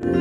आंखें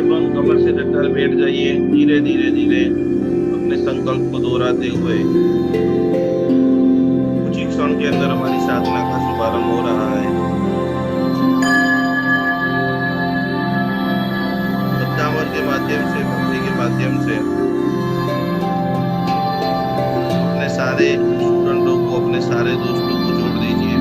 बंद, कमर से डटकर बैठ जाइए। धीरे धीरे धीरे अपने संकल्प को दोहराते हुए कुछ ही क्षण के अंदर हमारी साधना का शुभारंभ हो रहा है। सप्तामर के माध्यम से, भक्ति के माध्यम से अपने सारे स्टूडेंटों को, अपने सारे दोस्तों को जोड़ दीजिए।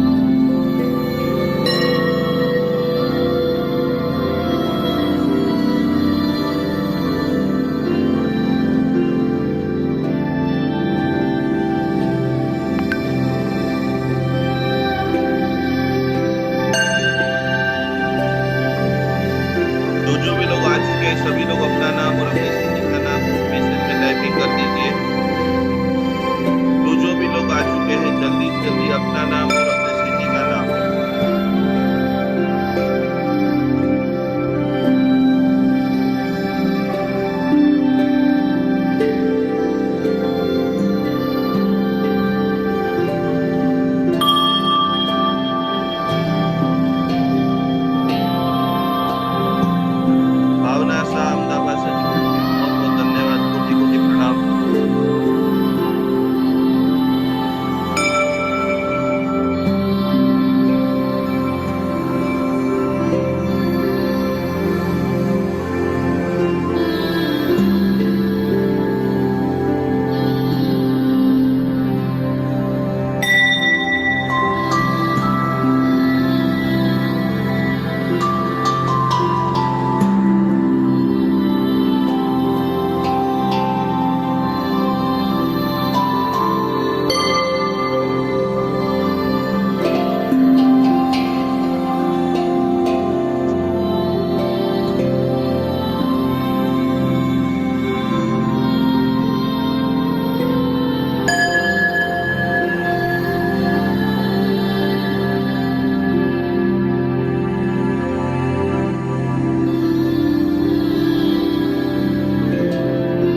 जो भी लोग आ चुके हैं, सभी लोग अपना नाम और अपनी स्थिति का नाम मैसेज में टाइपिंग कर दीजिए। जो भी लोग आ चुके हैं, जल्दी से जल्दी अपना नाम और अपनी स्थिति का नाम। भावना सा अहमदाबाद से जुड़े हैं। बहुत बहुत धन्यवाद, कोटि कोटि प्रणाम।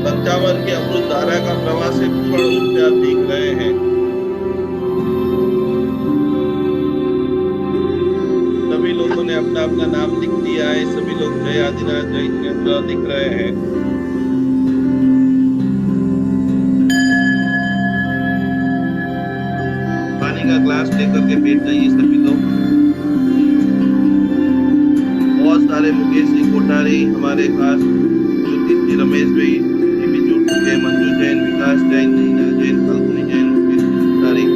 भक्तावर की अमृत धारा का प्रवाह से पूर्ण रूप से आप देख रहे हैं। ने अपना अपना नाम लिख दिया है। सभी लोग जय आदिनाथ जय जिनेंद्र लिख रहे हैं। पानी का ग्लास लेकर के बैठ जाइए सभी लोग। बहुत सारे मुकेश जी कोठारी, हमारे खास ज्योतिष जी रमेश भाई ये भी जुड़ चुके हैं। मंजू जैन, विकास जैन, नीना जैन, कल्पनी जैन, मुकेश जी कोठारी,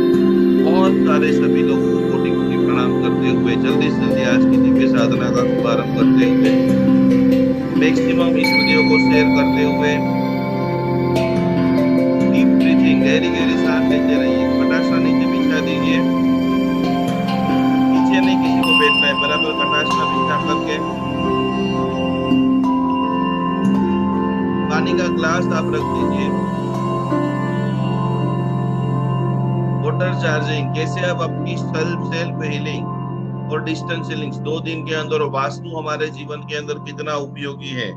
बहुत सारे सभी लोगों को कोटि कोटि प्रणाम करते हुए जल्दी से जल्दी आज की दिव्य साधना का शुभारंभ करते हुए, मैक्सिमम इस वीडियो को शेयर करते हुए, डीप ब्रीथिंग, गहरी गहरी सांस लेते रहिए। कटाक्षरा नीचे बिछा दीजिए। नीचे नहीं किसी को बैठना है, बराबर कटाक्षरा बिछा करके पानी का ग्लास आप रख दीजिए। वाटर चार्जिंग, कैसे आप अपनी सेल्फ सेल्फ हीलिंग और डिस्टेंस हीलिंग 2 दिन के अंदर, वास्तु हमारे जीवन के अंदर कितना उपयोगी है,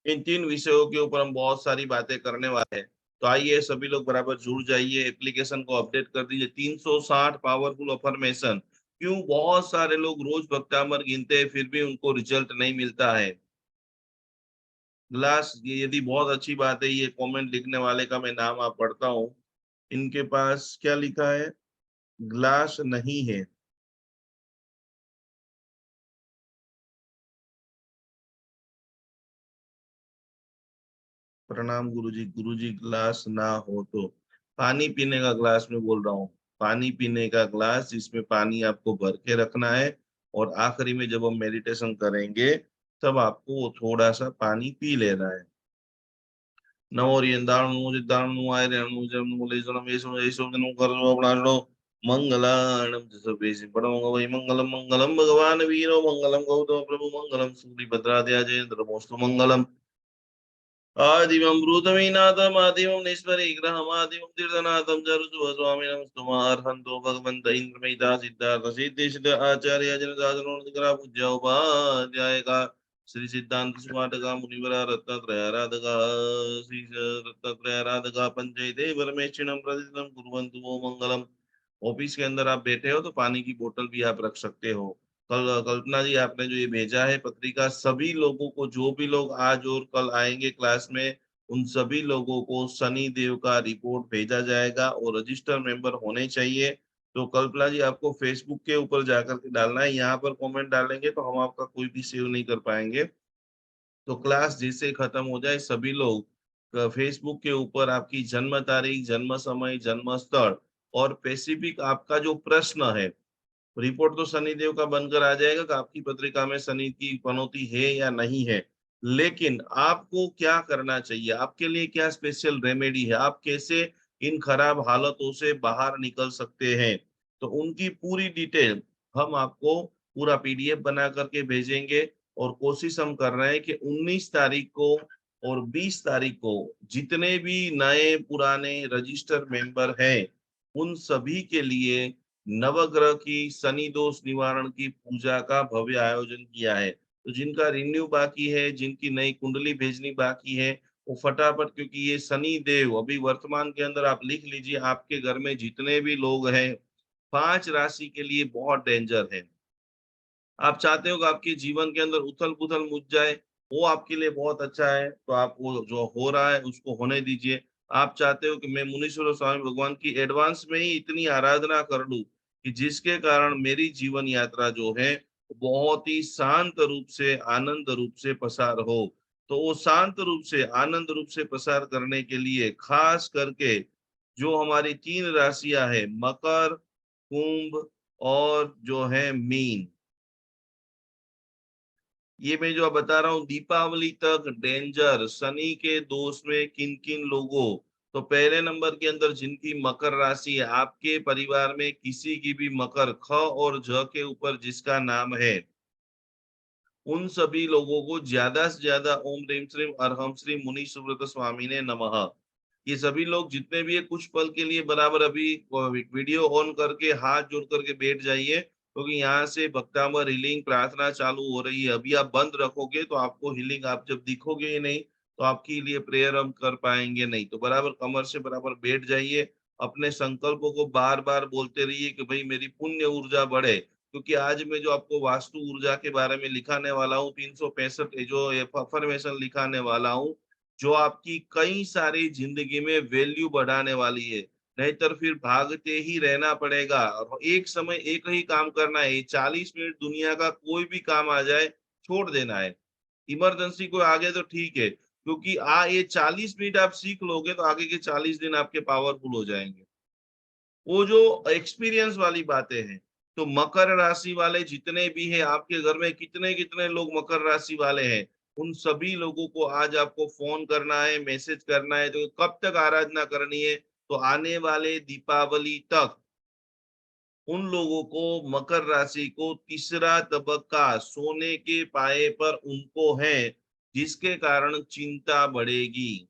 इन 3 विषयों के ऊपर हम बहुत सारी बातें करने वाले हैं। तो आइए सभी लोग बराबर जुड़ जाइए, एप्लीकेशन को अपडेट कर दीजिए। 360 पावरफुल अफर्मेशन। क्यों बहुत सारे लोग रोज भक्तामर गिनते हैं फिर भी उनको रिजल्ट नहीं मिलता है। ग्लास, ये यदि बहुत अच्छी बात है, ये कमेंट लिखने वाले का मैं नाम आप पढ़ता हूँ। इनके पास क्या लिखा है, ग्लास नहीं है। प्रणाम गुरुजी। गुरुजी ग्लास ना हो तो पानी पीने का ग्लास में बोल रहा हूँ। पानी पीने का ग्लास जिसमें पानी आपको भर के रखना है, और आखिरी में जब हम मेडिटेशन करेंगे तब आपको वो थोड़ा सा पानी पी लेना है। नमो रियंदाणु जिद्दाणु आयरेणु जमनु लेसुनम येसुनु येसुनु करजो अपनाशो मंगलाणम जसवेसि परमंग वै मंगलम मंगलम भगवान वीरो मंगलम गौतम प्रभु मंगलम सूरि भद्राद्या जयेंद्र मोस्तु मंगलम आदिवं भूतमीनाथम आदिवं निष्परिग्रहम् आदिवं तीर्थनाथं चरुचु स्वामिनं स्तुमार्हन्तो भगवन्त इन्द्रमेधा सिद्धार्थ सिद्धि सिद्ध आचार्य जन साधनों पूज्य उपाध्याय का श्री सिद्धांत सुमाटका मुनिवरा रत्नत्रय आराधका श्री रत्नत्रय आराधका पंचैते परमेष्ठिनं प्रतिदिनं कुर्वन्तु वो मंगलम। ऑफिस के अंदर आप बैठे हो तो पानी की बोतल भी आप रख सकते हो। कल्पना जी, आपने जो ये भेजा है पत्रिका, सभी लोगों को, जो भी लोग आज और कल आएंगे क्लास में, उन सभी लोगों को शनि देव का रिपोर्ट भेजा जाएगा और रजिस्टर मेंबर होने चाहिए। तो कल्पना जी, आपको फेसबुक के ऊपर जाकर के डालना है। यहाँ पर कमेंट डालेंगे तो हम आपका कोई भी सेव नहीं कर पाएंगे। तो क्लास जैसे खत्म हो जाए सभी लोग फेसबुक के ऊपर आपकी जन्म तारीख, जन्म समय, जन्म स्थल और स्पेसिफिक आपका जो प्रश्न है, रिपोर्ट तो शनिदेव का बनकर आ जाएगा कि आपकी पत्रिका में शनि की पनौती है या नहीं है, लेकिन आपको क्या करना चाहिए, आपके लिए क्या स्पेशल रेमेडी है, आप कैसे इन खराब हालतों से बाहर निकल सकते हैं, तो उनकी पूरी डिटेल हम आपको पूरा पीडीएफ बना करके भेजेंगे। और कोशिश हम कर रहे हैं कि 19 तारीख को और 20 तारीख को जितने भी नए पुराने रजिस्टर मेंबर हैं उन सभी के लिए नवग्रह की शनि दोष निवारण की पूजा का भव्य आयोजन किया है। तो जिनका रिन्यू बाकी है, जिनकी नई कुंडली भेजनी बाकी है, वो फटाफट, क्योंकि ये शनि देव अभी वर्तमान के अंदर आप लिख लीजिए, आपके घर में जितने भी लोग हैं 5 राशि के लिए बहुत डेंजर है। आप चाहते हो कि आपके जीवन के अंदर उथल पुथल मुझ जाए, वो आपके लिए बहुत अच्छा है, तो आप वो जो हो रहा है उसको होने दीजिए। आप चाहते हो कि मैं मुनीश्वर स्वामी भगवान की एडवांस में ही इतनी आराधना कर लूं कि जिसके कारण मेरी जीवन यात्रा जो है बहुत ही शांत रूप से, आनंद रूप से पसार हो, तो वो शांत रूप से, आनंद रूप से पसार करने के लिए खास करके जो हमारी 3 राशियां है, मकर, कुंभ और जो है मीन, ये मैं जो बता रहा हूँ दीपावली तक डेंजर शनि के दोष में किन किन लोगों, तो पहले नंबर के अंदर जिनकी मकर राशि है, आपके परिवार में किसी की भी मकर, ख और झ के ऊपर जिसका नाम है, उन सभी लोगों को ज्यादा से ज्यादा ओम ह्रीम श्रीम अरहम श्री मुनि सुब्रत स्वामी ने नमः, ये सभी लोग जितने भी है कुछ पल के लिए बराबर अभी वीडियो ऑन करके हाथ जोड़ करके बैठ जाइए, क्योंकि यहाँ से भक्तामर हीलिंग प्रार्थना चालू हो रही है। अभी आप बंद रखोगे तो आपको हीलिंग, आप जब दिखोगे ही नहीं तो आपके लिए प्रेयर हम कर पाएंगे नहीं। तो बराबर कमर से बराबर बैठ जाइए, अपने संकल्पों को बार बार बोलते रहिए कि भाई मेरी पुण्य ऊर्जा बढ़े, क्योंकि आज मैं जो आपको वास्तु ऊर्जा के बारे में लिखाने वाला हूँ, 365 जो अफर्मेशन लिखाने वाला हूँ, जो आपकी कई सारी जिंदगी में वैल्यू बढ़ाने वाली है। नहींतर फिर भागते ही रहना पड़ेगा और एक समय एक ही काम करना है। 40 मिनट दुनिया का कोई भी काम आ जाए छोड़ देना है। इमरजेंसी को आगे तो ठीक है, क्योंकि ये 40 मिनट आप सीख लोगे तो आगे के 40 दिन आपके पावरफुल हो जाएंगे। वो जो एक्सपीरियंस वाली बातें हैं। तो मकर राशि वाले जितने भी हैं, आपके घर में कितने कितने लोग मकर राशि वाले हैं, उन सभी लोगों को आज आपको फोन करना है, मैसेज करना है। तो कब तक आराधना करनी है? तो आने वाले दीपावली तक उन लोगों को, मकर राशि को तीसरा तबक्का सोने के पाए पर उनको है, जिसके कारण चिंता बढ़ेगी।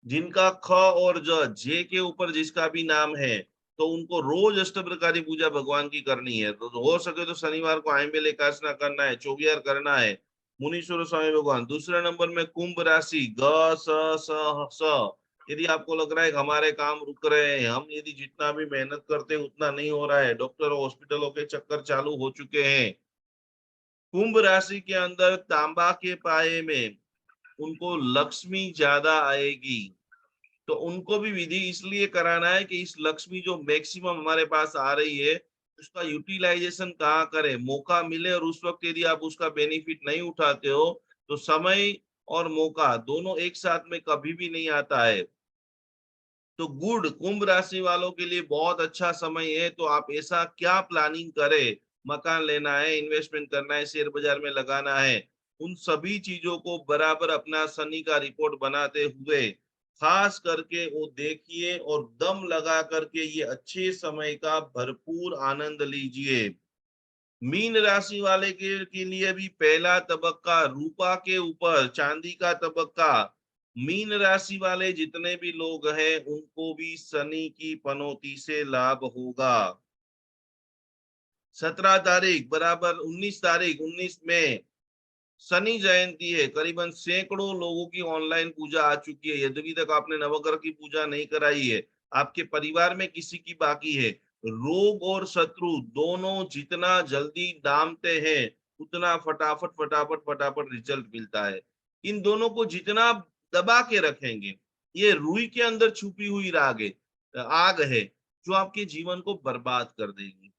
जिनका ख और जे के ऊपर जिसका भी नाम है, तो उनको रोज अष्टप्रकारी पूजा भगवान की करनी है। तो हो सके तो शनिवार को आयंबेल एकादशना करना है, चौबियार करना है, मुनीश्वर स्वामी भगवान। दूसरे नंबर में कुंभ राशि, ग स यदि आपको लग रहा है कि हमारे काम रुक रहे हैं, हम यदि जितना भी मेहनत करते हैं उतना नहीं हो रहा है, डॉक्टर हॉस्पिटलों के चक्कर चालू हो चुके हैं, कुंभ राशि के अंदर तांबा के पाए में उनको लक्ष्मी ज्यादा आएगी। तो उनको भी विधि इसलिए कराना है कि इस लक्ष्मी जो मैक्सिमम हमारे पास आ रही है, उसका यूटिलाइजेशन कहाँ करें, मौका मिले। और उस वक्त यदि आप उसका बेनिफिट नहीं उठाते हो, तो समय और मौका दोनों एक साथ में कभी भी नहीं आता है। तो गुड, कुंभ राशि वालों के लिए बहुत अच्छा समय है। तो आप ऐसा क्या प्लानिंग करें, मकान लेना है, इन्वेस्टमेंट करना है, शेयर बाजार में लगाना है, उन सभी चीजों को बराबर अपना शनि का रिपोर्ट बनाते हुए खास करके वो देखिए और दम लगा करके ये अच्छे समय का भरपूर आनंद लीजिए। मीन राशि वाले के लिए भी पहला तबक्का रूपा के ऊपर चांदी का तबक्का। मीन राशि वाले जितने भी लोग हैं उनको भी शनि की पनौती से लाभ होगा। 17 तारीख बराबर 19 तारीख, 19 मई शनि जयंती है। करीबन सैकड़ों लोगों की ऑनलाइन पूजा आ चुकी है। यद्यपि तक आपने नवग्रह की पूजा नहीं कराई है, आपके परिवार में किसी की बाकी है, रोग और शत्रु दोनों जितना जल्दी दामते हैं, उतना फटाफट फटाफट फटाफट रिजल्ट मिलता है। इन दोनों को जितना दबा के रखेंगे, ये रुई के अंदर छुपी हुई आग है, जो आपके जीवन को बर्बाद कर देगी।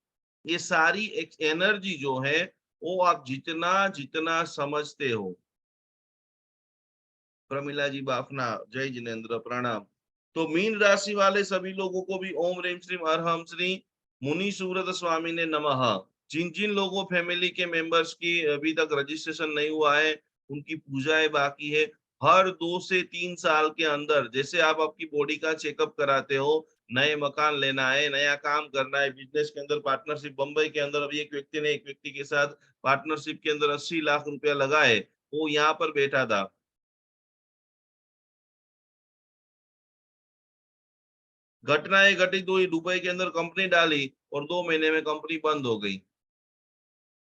ये सारी एक एनर्जी जो है, वो आप जितना जितना समझते हो। प्रमिला जी बाफना, जय जिनेन्द्र, प्रणाम। तो मीन राशि वाले सभी लोगों को भी ओम रेम श्रीम अरहम श्री मुनि सुव्रत स्वामी ने नमः। जिन जिन लोगों फैमिली के मेंबर्स की अभी तक रजिस्ट्रेशन नहीं हुआ है, उनकी पूजाएं बाकी है। हर 2 से 3 साल के अंदर, जैसे आप आपकी बॉडी का चेकअप कराते हो, नए मकान लेना है, नया काम करना है, बिजनेस के अंदर पार्टनरशिप, बंबई के अंदर अभी एक व्यक्ति ने एक व्यक्ति के साथ पार्टनरशिप के अंदर 80 लाख रुपया लगाए, वो यहाँ पर बैठा था। घटनाएं घटित हुई, दुबई के अंदर कंपनी डाली और 2 महीने में कंपनी बंद हो गई।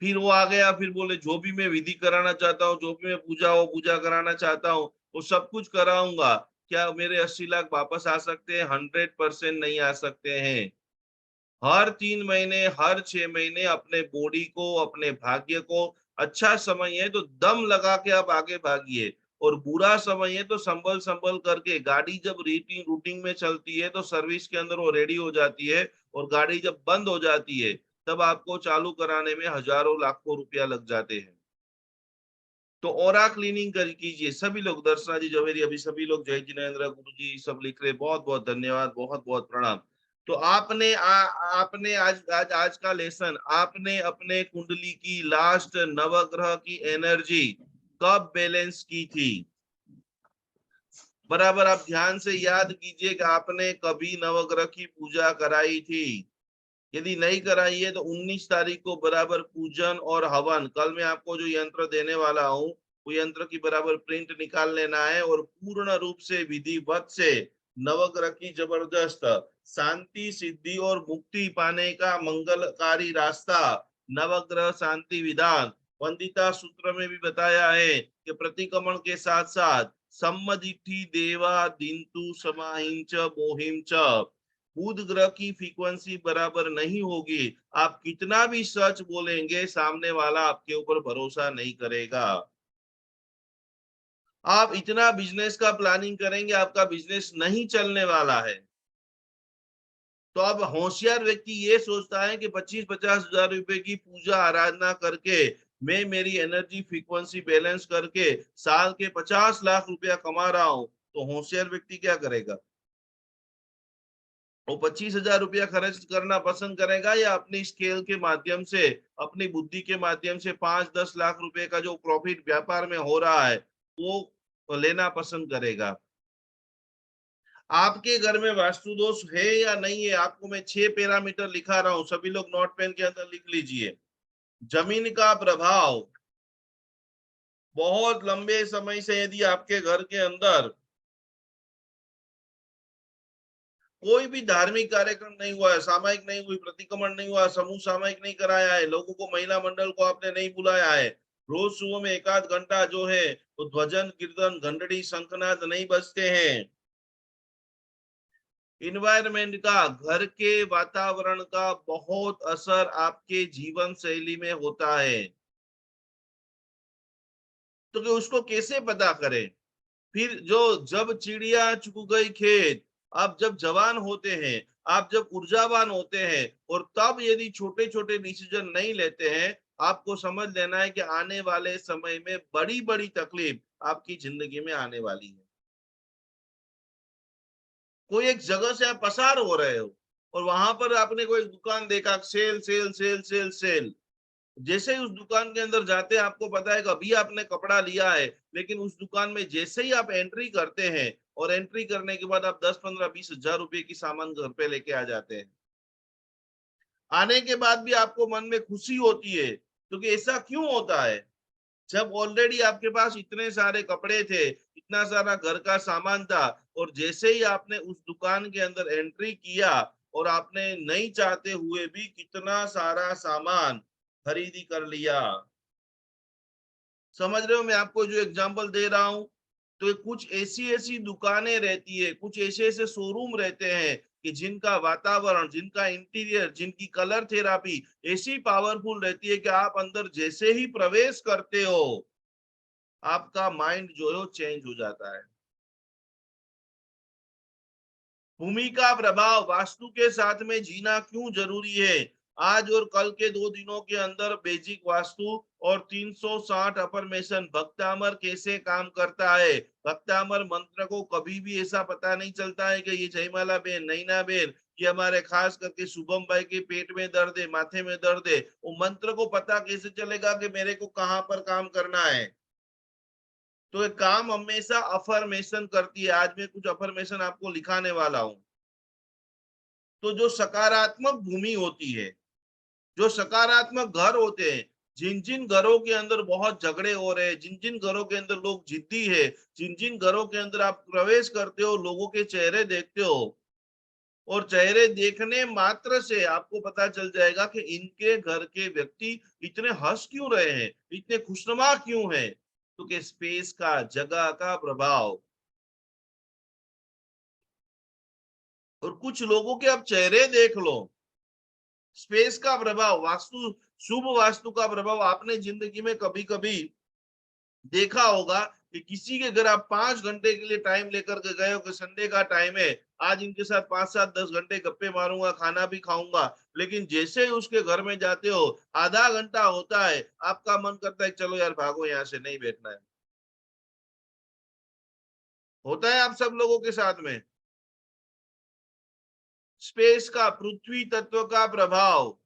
फिर वो आ गया, फिर बोले जो भी मैं विधि कराना चाहता हूँ, जो भी मैं पूजा कराना चाहता हूँ, वो सब कुछ कराऊंगा। क्या मेरे 80 लाख वापस आ सकते हैं? 100% नहीं आ सकते हैं। हर 3 महीने, हर 6 महीने अपने बॉडी को, अपने भाग्य को, अच्छा समय है तो दम लगा के आप आगे भागिए, और बुरा समय है तो संभल संभल करके। गाड़ी जब रीटिंग रूटिंग में चलती है तो सर्विस के अंदर वो रेडी हो जाती है, और गाड़ी जब बंद हो जाती है तब आपको चालू कराने में हजारों लाखों रुपया लग जाते हैं। तो ओरा क्लीनिंग कर कीजिए सभी लोग। दर्शना जी, जवेरी, अभी सभी लोग, जय जिनेन्द्र, गुरु जी सब लिख रहे, बहुत बहुत धन्यवाद, बहुत बहुत प्रणाम। तो आपने आज आज आज का लेसन, आपने अपने कुंडली की लास्ट नवग्रह की एनर्जी कब बैलेंस की थी? बराबर आप ध्यान से याद कीजिए कि आपने कभी नवग्रह की पूजा कराई थी। यदि नहीं कराई है तो 19 तारीख को बराबर पूजन और हवन, कल मैं आपको जो यंत्र देने वाला हूँ, वो यंत्र की बराबर प्रिंट निकाल लेना है, और पूर्ण रूप से विधिवत से नवग्रह की जबरदस्त शांति, सिद्धि और मुक्ति पाने का मंगलकारी रास्ता, नवग्रह शांति विधान वंदिता सूत्र में भी बताया है कि प्रतिक्रमण के साथ साथ सम्मदिठी देवा दिंतु समाहिंच मोहिम च, बुध ग्रह की फ्रीक्वेंसी बराबर नहीं होगी, आप कितना भी सच बोलेंगे सामने वाला आपके ऊपर भरोसा नहीं करेगा। आप इतना बिजनेस का प्लानिंग करेंगे, आपका बिजनेस नहीं चलने वाला है। तो अब होशियार व्यक्ति ये सोचता है कि 25-50 हजार रुपए की पूजा आराधना करके मैं मेरी एनर्जी फ्रीक्वेंसी बैलेंस करके साल के 50 लाख रुपया कमा रहा हूं, तो होशियार व्यक्ति क्या करेगा? वो 25 हजार रुपया खर्च करना पसंद करेगा या अपनी स्केल के माध्यम से, अपनी बुद्धि के माध्यम से 5-10 लाख रुपए का जो प्रॉफिट व्यापार में हो रहा है वो लेना पसंद करेगा? आपके घर में वास्तु दोष है या नहीं है, आपको मैं 6 पैरामीटर लिखा रहा हूं, सभी लोग नोट पेन के अंदर लिख लीजिए। जमीन का प्रभाव, बहुत लंबे समय से यदि आपके घर के अंदर कोई भी धार्मिक कार्यक्रम नहीं हुआ है, सामायिक नहीं हुई, प्रतिक्रमण नहीं हुआ, समूह सामायिक नहीं कराया है, लोगों को, महिला मंडल को आपने नहीं बुलाया है, रोज सुबह में 1 आध घंटा जो है तो ध्वजन कीर्तन घंटड़ी शंखनाद नहीं बजते हैं, इन्वायरमेंट का, घर के वातावरण का बहुत असर आपके जीवन शैली में होता है, तो कि उसको कैसे पता करें? फिर जो, जब चिड़िया चुग गई खेत, आप जब जवान होते हैं, आप जब ऊर्जावान होते हैं, और तब यदि छोटे छोटे डिसीजन नहीं लेते हैं, आपको समझ लेना है कि आने वाले समय में बड़ी बड़ी तकलीफ आपकी जिंदगी में आने वाली है। कोई एक जगह से आप पसार हो रहे हो और वहां पर आपने कोई दुकान देखा, sale sale sale sale sale, जैसे ही उस दुकान के अंदर जाते हैं आपको पता है कि अभी आपने कपड़ा लिया है, लेकिन उस दुकान में जैसे ही आप एंट्री करते हैं और एंट्री करने के बाद आप 10-15-20 हजार रुपए की सामान घर पे लेके आ जाते हैं, आने के बाद भी आपको मन में खुशी होती है, क्योंकि ऐसा क्यों होता है? जब ऑलरेडी आपके पास इतने सारे कपड़े थे, इतना सारा घर का सामान था, और जैसे ही आपने उस दुकान के अंदर एंट्री किया और आपने नहीं चाहते हुए भी कितना सारा सामान खरीदी कर लिया। समझ रहे हो मैं आपको जो एग्जांपल दे रहा हूं? तो कुछ ऐसी ऐसी दुकानें रहती है, कुछ ऐसे ऐसे शोरूम रहते हैं कि जिनका वातावरण, जिनका इंटीरियर, जिनकी कलर थेरापी ऐसी पावरफुल रहती है कि आप अंदर जैसे ही प्रवेश करते हो, आपका माइंड जो है वो चेंज हो जाता है। भूमि का प्रभाव, वास्तु के साथ में जीना क्यों जरूरी है? आज और कल के 2 दिनों के अंदर बेसिक वास्तु और 360 अफर्मेशन भक्तामर कैसे काम करता है। भक्तामर मंत्र को कभी भी ऐसा पता नहीं चलता है कि ये जयमाला बेन, नैना बेन, ये हमारे खास करके शुभम भाई के पेट में दर्द है, माथे में दर्द है, वो मंत्र को पता कैसे चलेगा कि मेरे को कहाँ पर काम करना है? तो ये काम हमेशा अफर्मेशन करती है। आज मैं कुछ अफर्मेशन आपको लिखाने वाला हूं। तो जो सकारात्मक भूमि होती है, जो सकारात्मक घर होते हैं, जिन जिन घरों के अंदर बहुत झगड़े हो रहे हैं, जिन जिन घरों के अंदर लोग जिद्दी है, जिन जिन घरों के अंदर आप प्रवेश करते हो, लोगों के चेहरे देखते हो, और चेहरे देखने मात्र से आपको पता चल जाएगा कि इनके घर के व्यक्ति इतने हंस क्यों रहे हैं, इतने खुशनुमा क्यों हैं। तो कि स्पेस का, जगह का प्रभाव, और कुछ लोगों के आप चेहरे देख लो, स्पेस का प्रभाव, वास्तु, शुभ वास्तु का प्रभाव। आपने जिंदगी में कभी कभी देखा होगा कि किसी के घर आप 5 घंटे के लिए टाइम लेकर के गए हो कि संडे का टाइम है, आज इनके साथ 5-7-10 घंटे गप्पे मारूंगा, खाना भी खाऊंगा, लेकिन जैसे ही उसके घर में जाते हो, आधा घंटा होता है, आपका मन करता है चलो यार भागो यहाँ से, नहीं बैठना है। होता है आप सब लोगों के साथ में? स्पेस का, पृथ्वी तत्व का प्रभाव।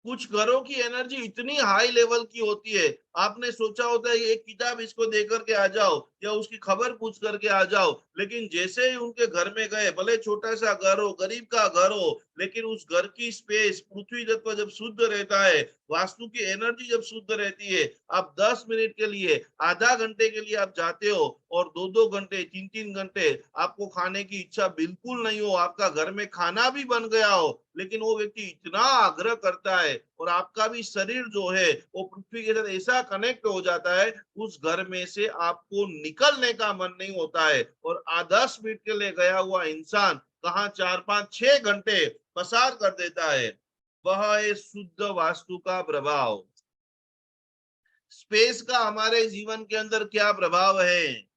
कुछ घरों की एनर्जी इतनी हाई लेवल की होती है, आपने सोचा होता है एक किताब इसको दे करके आ जाओ या उसकी खबर पूछ करके आ जाओ, लेकिन जैसे ही उनके घर में गए, भले छोटा सा घर हो, गरीब का घर हो, लेकिन उस घर की स्पेस, पृथ्वी तत्व जब शुद्ध रहता है, वास्तु की एनर्जी जब शुद्ध रहती है, आप 10 मिनट के लिए, आधा घंटे के लिए आप जाते हो, और 2-2 घंटे, 3-3 घंटे आपको खाने की इच्छा बिल्कुल नहीं हो, आपका घर में खाना भी बन गया हो, लेकिन वो व्यक्ति इतना आग्रह करता है और आपका भी शरीर जो है वो पृथ्वी के साथ ऐसा कनेक्ट हो जाता है, उस घर में से आपको निकलने का मन नहीं होता है। और 10 मिनट के लिए गया हुआ इंसान कहाँ 4 5 6 घंटे पसार कर देता है। वह है शुद्ध वास्तु का प्रभाव। स्पेस का हमारे जीवन के अंदर क्या प्रभाव है?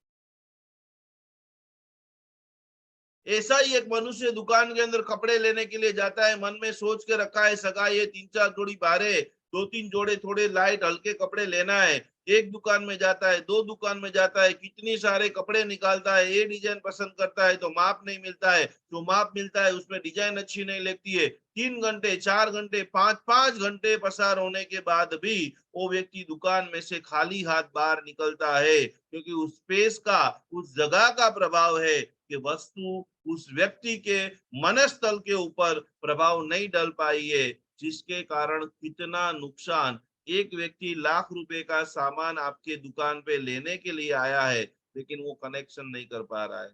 ऐसा ही एक मनुष्य दुकान के अंदर कपड़े लेने के लिए जाता है, मन में सोच के रखा है सगाई है, 3 4 जोड़ी बारे, 2 3 जोड़े थोड़े लाइट हल्के कपड़े लेना है। एक दुकान में जाता है, 2 दुकान में जाता है, कितनी सारे कपड़े निकालता है, ये डिजाइन पसंद करता है तो माप नहीं मिलता है, जो माप मिलता है उसमें डिजाइन अच्छी नहीं लगती है। 3 घंटे 4 घंटे 5 5 घंटे पसार होने के बाद भी वो व्यक्ति दुकान में से खाली हाथ बाहर निकलता है, क्योंकि उस स्पेस का, उस जगह का प्रभाव है कि वस्तु उस व्यक्ति के मनस्थल के ऊपर प्रभाव नहीं डाल पाई है, जिसके कारण कितना नुकसान। एक व्यक्ति लाख रुपए का सामान आपके दुकान पे लेने के लिए आया है, लेकिन वो कनेक्शन नहीं कर पा रहा है।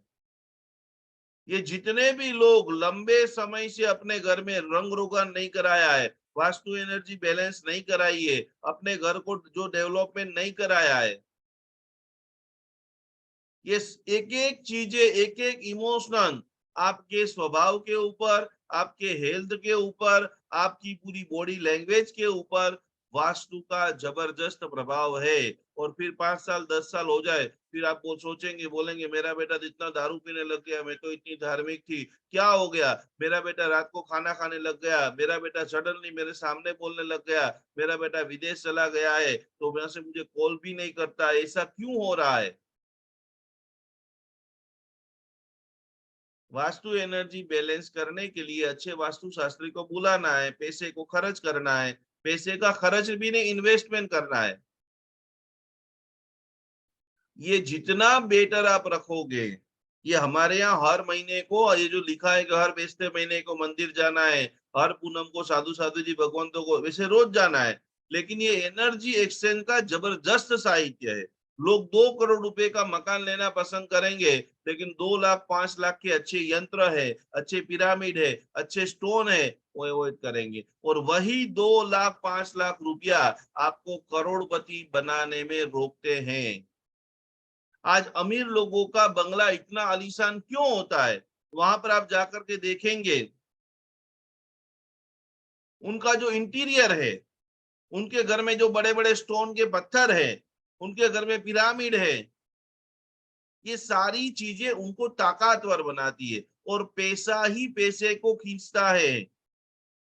ये जितने भी लोग लंबे समय से अपने घर में रंग रोगन नहीं कराया है, वास्तु एनर्जी बैलेंस नहीं कराई है, अपने घर को जो डेवलपमेंट नहीं कराया है, ये एक एक चीजें, एक एक इमोशन आपके स्वभाव के ऊपर, आपके हेल्थ के ऊपर, आपकी पूरी बॉडी लैंग्वेज के ऊपर वास्तु का जबरदस्त प्रभाव है। और फिर 5 साल 10 साल हो जाए, फिर आप वो सोचेंगे, बोलेंगे मेरा बेटा तो इतना दारू पीने लग गया, मैं तो इतनी धार्मिक थी, क्या हो गया? मेरा बेटा रात को खाना खाने लग गया, मेरा बेटा सडनली मेरे सामने बोलने लग गया, मेरा बेटा विदेश चला गया है तो वहां से मुझे कॉल भी नहीं करता, ऐसा क्यों हो रहा है? वास्तु एनर्जी बैलेंस करने के लिए अच्छे वास्तु शास्त्री को बुलाना है, पैसे को खर्च करना है, पैसे का खर्च भी नहीं, इन्वेस्टमेंट करना है। ये जितना बेटर आप रखोगे, ये हमारे यहाँ हर महीने को ये जो लिखा है कि हर बेचते महीने को मंदिर जाना है, हर पूनम को साधु साधु जी भगवंतों को वैसे रोज जाना है, लेकिन ये एनर्जी एक्सचेंज का जबरदस्त साहित्य है। लोग 2 करोड़ रुपए का मकान लेना पसंद करेंगे, लेकिन 2 लाख 5 लाख के अच्छे यंत्र है, अच्छे पिरामिड है, अच्छे स्टोन है, वो अवॉइड करेंगे। और वही 2 लाख 5 लाख रुपया आपको करोड़पति बनाने में रोकते हैं। आज अमीर लोगों का बंगला इतना आलीशान क्यों होता है? वहां पर आप जाकर के देखेंगे, उनका जो इंटीरियर है, उनके घर में जो बड़े बड़े स्टोन के पत्थर है, उनके घर में पिरामिड है, ये सारी चीजें उनको ताकतवर बनाती है। और पैसा ही पैसे को खींचता है।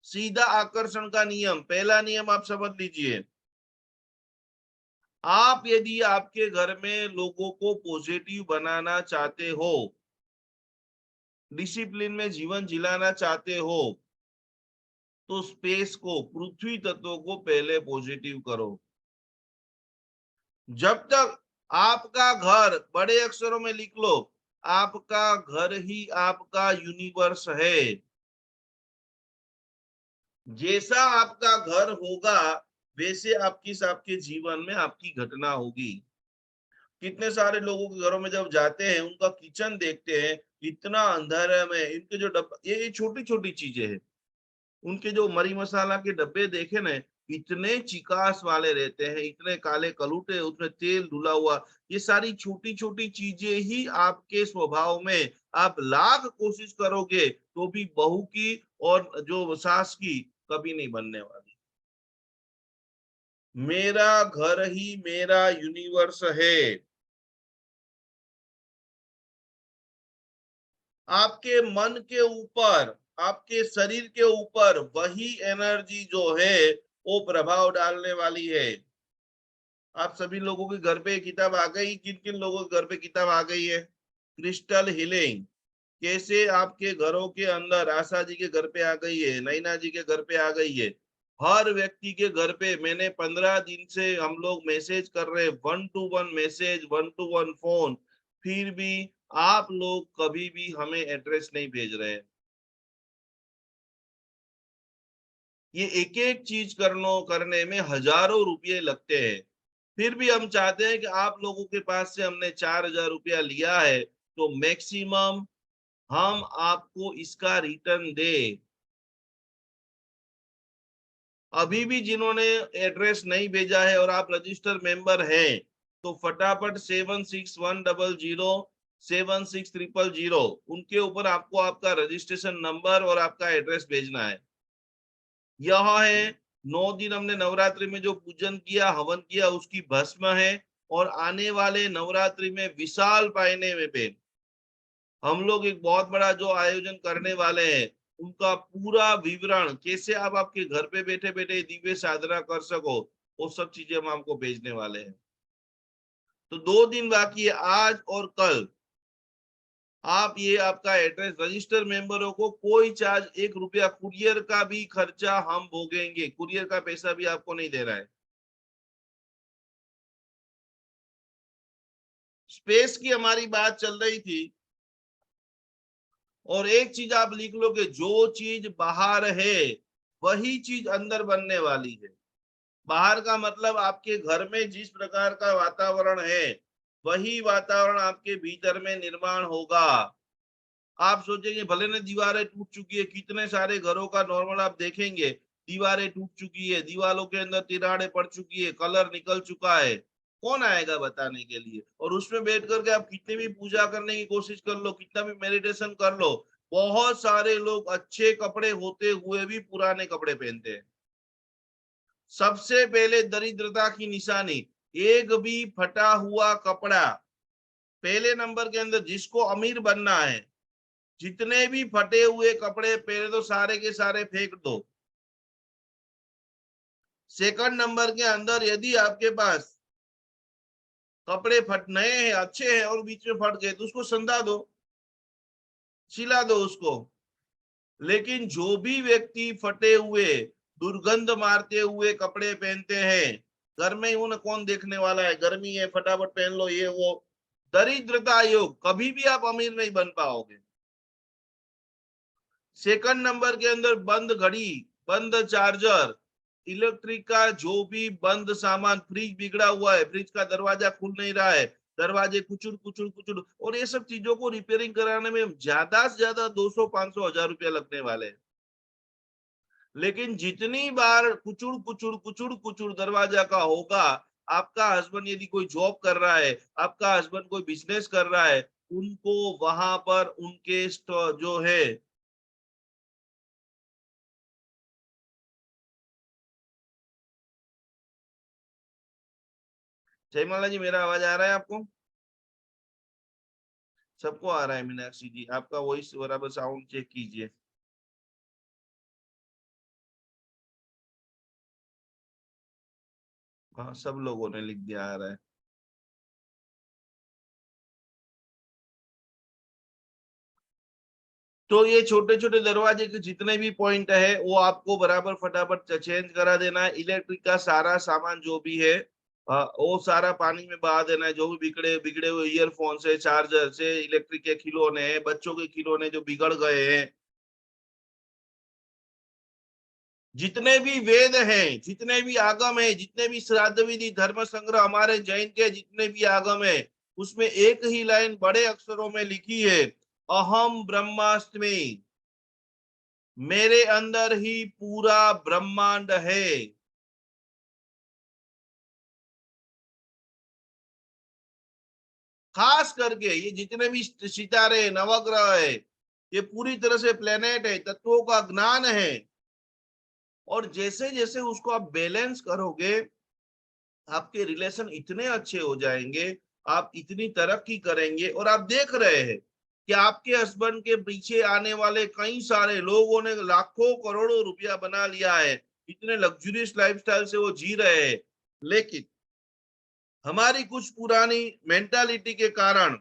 सीधा आकर्षण का नियम, पहला नियम आप समझ लीजिए। आप यदि आपके घर में लोगों को पॉजिटिव बनाना चाहते हो, डिसिप्लिन में जीवन जिलाना चाहते हो, तो स्पेस को, पृथ्वी तत्व को पहले पॉजिटिव करो। जब तक आपका घर, बड़े अक्षरों में लिख लो, आपका घर ही आपका यूनिवर्स है। जैसा आपका घर होगा, वैसे आपकी आपके जीवन में आपकी घटना होगी। कितने सारे लोगों के घरों में जब जाते हैं, उनका किचन देखते हैं, इतना अंधेरे में, इनके जो डब्बा, ये छोटी छोटी चीजें हैं, उनके जो मरी मसाला के डब्बे देखे ना, इतने चिकास वाले रहते हैं, इतने काले कलूटे, उसमें तेल धुला हुआ। ये सारी छोटी छोटी चीजें ही आपके स्वभाव में, आप लाख कोशिश करोगे तो भी बहू की और जो सास की कभी नहीं बनने वाली। मेरा घर ही मेरा यूनिवर्स है। आपके मन के ऊपर, आपके शरीर के ऊपर वही एनर्जी जो है वो प्रभाव डालने वाली है। आप सभी लोगों के घर पे किताब आ गई, किन किन लोगों के घर पे किताब आ गई है? क्रिस्टल हीलिंग, कैसे आपके घरों के अंदर, आशा जी के घर पे आ गई है, नैना जी के घर पे आ गई है, हर व्यक्ति के घर पे। मैंने 15 दिन से हम लोग मैसेज कर रहे हैं, 1 to 1 मैसेज, 1 to 1 फोन, फिर भी आप लोग कभी भी हमें एड्रेस नहीं भेज रहे हैं। ये एक एक चीज करने में हजारों रुपये लगते हैं। फिर भी हम चाहते हैं कि आप लोगों के पास से हमने 4,000 रुपया लिया है, तो मैक्सिमम हम आपको इसका रिटर्न दे। अभी भी जिन्होंने एड्रेस नहीं भेजा है और आप रजिस्टर मेंबर हैं, तो फटाफट 7600 उनके ऊपर आपको आपका रजिस्ट्रेशन नंबर और आपका एड्रेस भेजना है। यह है 9 दिन हमने नवरात्रि में जो पूजन किया, हवन किया, उसकी भस्म है। और आने वाले नवरात्रि में विशाल पायने में पे हम लोग एक बहुत बड़ा जो आयोजन करने वाले हैं, उनका पूरा विवरण, कैसे आप आपके घर पे बैठे बैठे दिव्य साधना कर सको, वो सब चीजें हम आपको भेजने वाले हैं। तो 2 दिन बाकी है, आज और कल। आप ये आपका एड्रेस, रजिस्टर मेंबरों को कोई चार्ज, 1 रुपया कुरियर का भी खर्चा हम भोगेंगे, कुरियर का पैसा भी आपको नहीं दे रहा है। स्पेस की हमारी बात चल रही थी, और एक चीज आप लिख लो कि जो चीज बाहर है वही चीज अंदर बनने वाली है। बाहर का मतलब आपके घर में जिस प्रकार का वातावरण है, वही वातावरण आपके भीतर में निर्माण होगा। आप सोचेंगे भले ने दीवारें टूट चुकी है, कितने सारे घरों का नॉर्मल आप देखेंगे, दीवारें टूट चुकी है, दीवारों के अंदर तिराड़े पड़ चुकी है, कलर निकल चुका है, कौन आएगा बताने के लिए? और उसमें बैठ करके आप कितनी भी पूजा करने की कोशिश कर लो, कितना भी मेडिटेशन कर लो, बहुत सारे लोग अच्छे कपड़े होते हुए भी पुराने कपड़े पहनते हैं। सबसे पहले दरिद्रता की निशानी, एक भी फटा हुआ कपड़ा। पहले नंबर के अंदर जिसको अमीर बनना है, जितने भी फटे हुए कपड़े पहले तो सारे के सारे फेंक दो। सेकंड नंबर के अंदर यदि आपके पास कपड़े फट नए हैं, अच्छे हैं, और बीच में फट गए, तो उसको संधा दो, सिला दो उसको। लेकिन जो भी व्यक्ति फटे हुए, दुर्गंध मारते हुए कपड़े पहनते हैं, घर में उन्हें कौन देखने वाला है, गर्मी है फटाफट पहन लो, ये वो, दरिद्रता योग, कभी भी आप अमीर नहीं बन पाओगे। सेकंड नंबर के अंदर बंद घड़ी, बंद चार्जर, इलेक्ट्रिक का जो भी बंद सामान, फ्रिज बिगड़ा हुआ है, फ्रिज का दरवाजा खुल नहीं रहा है, दरवाजे कुचुर कुचुर कुचुर, और ये सब चीजों को रिपेयरिंग कराने में ज्यादा से ज्यादा 200 500 हजार रुपया लगने वाले हैं। लेकिन जितनी बार कुचुड़ कुचुड़ कुचुड़ कुचुड़ दरवाजा का होगा, आपका हस्बैंड यदि कोई जॉब कर रहा है, आपका हस्बैंड कोई बिजनेस कर रहा है, उनको वहां पर उनके जो है, जयमाला जी मेरा आवाज आ रहा है आपको? सबको आ रहा है मीनाक्षी जी, आपका वॉइस बराबर साउंड चेक कीजिए। हाँ, सब लोगों ने लिख दिया, आ रहा है। तो ये छोटे छोटे दरवाजे के जितने भी पॉइंट है, वो आपको बराबर फटाफट चेंज करा देना है। इलेक्ट्रिक का सारा सामान जो भी है, वो सारा पानी में बहा देना है। जो भी बिगड़े बिगड़े हुए ईयरफोन से, चार्जर से, इलेक्ट्रिक के खिलौने हैं, बच्चों के खिलौने जो बिगड़ गए हैं, जितने भी वेद हैं, जितने भी आगम है, जितने भी श्राद्ध विधि, धर्म संग्रह हमारे जैन के जितने भी आगम है, उसमें एक ही लाइन बड़े अक्षरों में लिखी है, अहम ब्रह्मास्मि, मेरे अंदर ही पूरा ब्रह्मांड है। खास करके ये जितने भी सितारे, नवग्रह है, ये पूरी तरह से प्लेनेट है, तत्वों का ज्ञान है। और जैसे जैसे उसको आप बैलेंस करोगे, आपके रिलेशन इतने अच्छे हो जाएंगे, आप इतनी तरक्की करेंगे। और आप देख रहे हैं कि आपके हस्बैंड के पीछे आने वाले कई सारे लोगों ने लाखों करोड़ों रुपया बना लिया है, इतने लग्जरियस लाइफस्टाइल से वो जी रहे हैं। लेकिन हमारी कुछ पुरानी मेंटालिटी के कारण,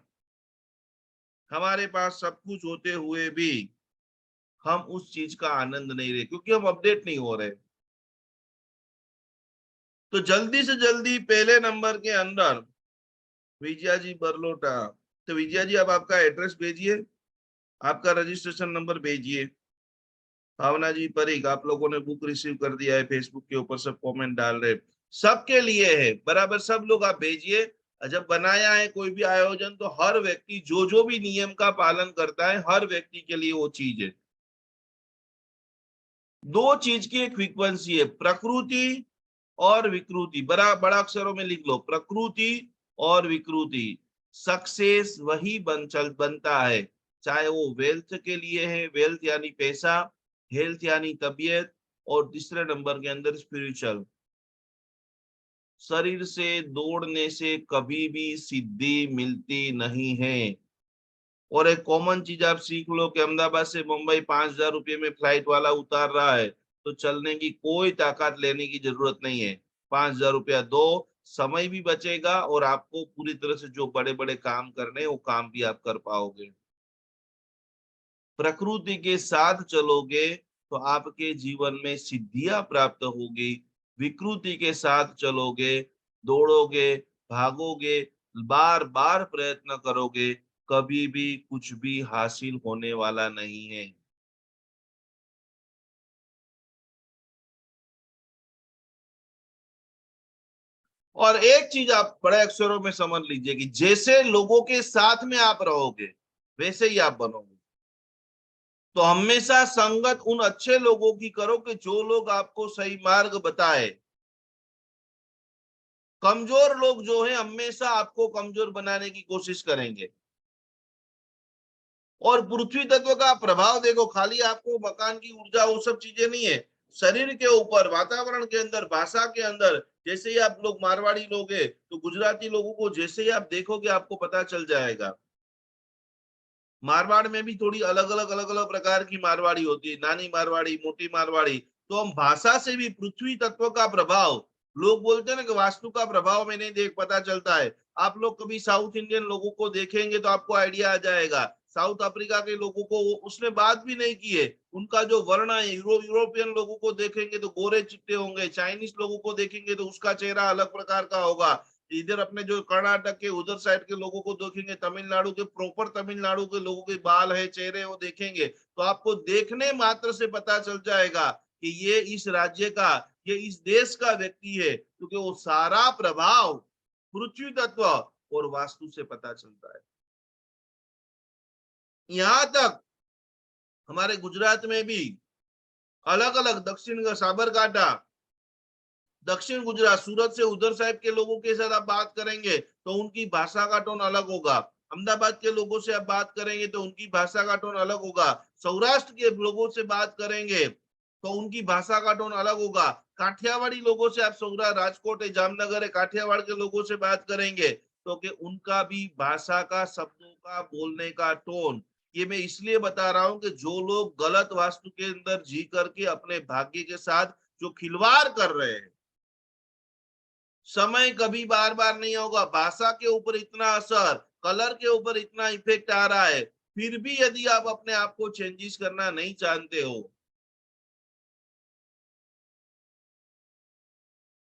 हमारे पास सब कुछ होते हुए भी हम उस चीज का आनंद नहीं रहे, क्योंकि हम अपडेट नहीं हो रहे। तो जल्दी से जल्दी पहले नंबर के अंदर विजया जी बरलोटा, तो विजया जी अब आपका एड्रेस भेजिए, आपका रजिस्ट्रेशन नंबर भेजिए। भावना जी परीक, आप लोगों ने बुक रिसीव कर दिया है, फेसबुक के ऊपर सब कमेंट डाल रहे हैं, सबके लिए है बराबर, सब लोग आप भेजिए। जब बनाया है कोई भी आयोजन, तो हर व्यक्ति जो जो भी नियम का पालन करता है, हर व्यक्ति के लिए वो चीज है। दो चीज की एक फ्रीक्वेंसी है, प्रकृति और विकृति। बड़ा बड़ा अक्षरों में लिख लो, प्रकृति और विकृति। सक्सेस वही बनता है, चाहे वो वेल्थ के लिए है, वेल्थ यानी पैसा, हेल्थ यानी तबीयत, और तीसरे नंबर के अंदर स्पिरिचुअल। शरीर से दौड़ने से कभी भी सिद्धि मिलती नहीं है। और एक कॉमन चीज आप सीख लो कि अहमदाबाद से मुंबई 5,000 रुपये में फ्लाइट वाला उतार रहा है, तो चलने की कोई ताकत लेने की जरूरत नहीं है। 5,000 रुपया दो, समय भी बचेगा और आपको पूरी तरह से जो बड़े बड़े काम करने हैं वो काम भी आप कर पाओगे। प्रकृति के साथ चलोगे तो आपके जीवन में सिद्धियां प्राप्त होगी। विकृति के साथ चलोगे, दौड़ोगे, भागोगे, बार बार प्रयत्न करोगे, कभी भी कुछ भी हासिल होने वाला नहीं है। और एक चीज आप बड़े अक्षरों में समझ लीजिए कि जैसे लोगों के साथ में आप रहोगे वैसे ही आप बनोगे। तो हमेशा संगत उन अच्छे लोगों की करो कि जो लोग आपको सही मार्ग बताए। कमजोर लोग जो है हमेशा आपको कमजोर बनाने की कोशिश करेंगे। और पृथ्वी तत्व का प्रभाव देखो, खाली आपको मकान की ऊर्जा वो सब चीजें नहीं है, शरीर के ऊपर, वातावरण के अंदर, भाषा के अंदर। जैसे ही आप लोग मारवाड़ी लोग हैं तो गुजराती लोगों को जैसे ही आप देखोगे आपको पता चल जाएगा। मारवाड़ में भी थोड़ी अलग अलग प्रकार की मारवाड़ी होती है, नानी मारवाड़ी, मोटी मारवाड़ी। तो हम भाषा से भी पृथ्वी तत्व का प्रभाव, लोग बोलते हैं ना कि वास्तु का प्रभाव में नहीं देख पता चलता है। आप लोग कभी साउथ इंडियन लोगों को देखेंगे तो आपको आइडिया आ जाएगा। साउथ अफ्रीका के लोगों को उसने बात भी नहीं की है, उनका जो वर्ण है, यूरोपियन लोगों को देखेंगे तो गोरे चिट्टे होंगे, चाइनीज लोगों को देखेंगे तो उसका चेहरा अलग प्रकार का होगा। इधर अपने जो कर्नाटक के उधर साइड के लोगों को देखेंगे, तमिलनाडु के प्रॉपर तमिलनाडु के लोगों के बाल है, चेहरे वो देखेंगे तो आपको देखने मात्र से पता चल जाएगा कि ये इस राज्य का, ये इस देश का व्यक्ति है, क्योंकि वो सारा प्रभाव पृथ्वी तत्व और वास्तु से पता चलता है। यहां तक हमारे गुजरात में भी अलग अलग, दक्षिण का साबरकांठा, दक्षिण गुजरात, सूरत से उधर साइड के लोगों के साथ आप बात करेंगे तो उनकी भाषा का टोन अलग होगा। अहमदाबाद के लोगों से आप बात करेंगे तो उनकी भाषा का टोन अलग होगा। सौराष्ट्र के लोगों से बात करेंगे तो उनकी भाषा का टोन अलग होगा। काठियावाड़ी लोगों से आप सौराष्ट्र, राजकोट है, जामनगर है, काठियावाड़ के लोगों से बात करेंगे तो कि उनका भी भाषा का, शब्दों का, बोलने का टोन। ये मैं इसलिए बता रहा हूं कि जो लोग गलत वास्तु के अंदर जी करके अपने भाग्य के साथ जो खिलवाड़ कर रहे हैं, समय कभी बार बार नहीं होगा। भाषा के ऊपर इतना असर, कलर के ऊपर इतना इफेक्ट आ रहा है, फिर भी यदि आप अपने आप को चेंजेस करना नहीं जानते हो,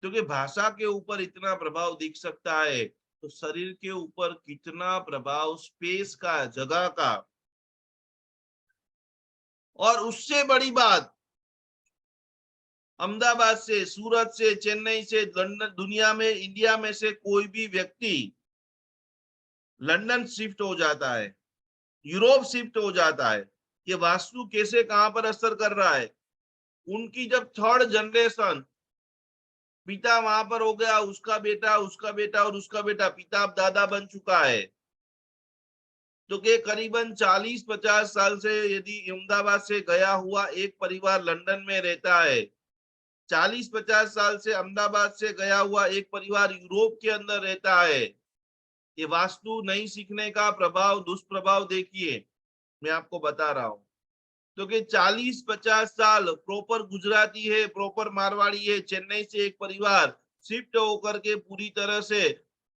क्योंकि भाषा के ऊपर इतना प्रभाव दिख सकता है, तो शरीर के ऊपर कितना प्रभाव स्पेस का, जगह का। और उससे बड़ी बात, अहमदाबाद से, सूरत से, चेन्नई से, लंदन, दुनिया में, इंडिया में से कोई भी व्यक्ति लंदन शिफ्ट हो जाता है, यूरोप शिफ्ट हो जाता है, ये वास्तु कैसे कहां पर असर कर रहा है। उनकी जब थर्ड जनरेशन, पिता वहां पर हो गया, उसका बेटा, उसका बेटा और उसका बेटा, पिता अब दादा बन चुका है, तो के करीबन 40-50 साल से यदि अहमदाबाद से गया हुआ एक परिवार लंदन में रहता है, 40-50 साल से अहमदाबाद से गया हुआ एक परिवार यूरोप के अंदर रहता है, ये वास्तु नहीं सीखने का प्रभाव, दुष्प्रभाव देखिए। मैं आपको बता रहा हूं, क्योंकि 40-50 साल प्रॉपर गुजराती है, प्रॉपर मारवाड़ी है, चेन्नई से एक परिवार शिफ्ट होकर के पूरी तरह से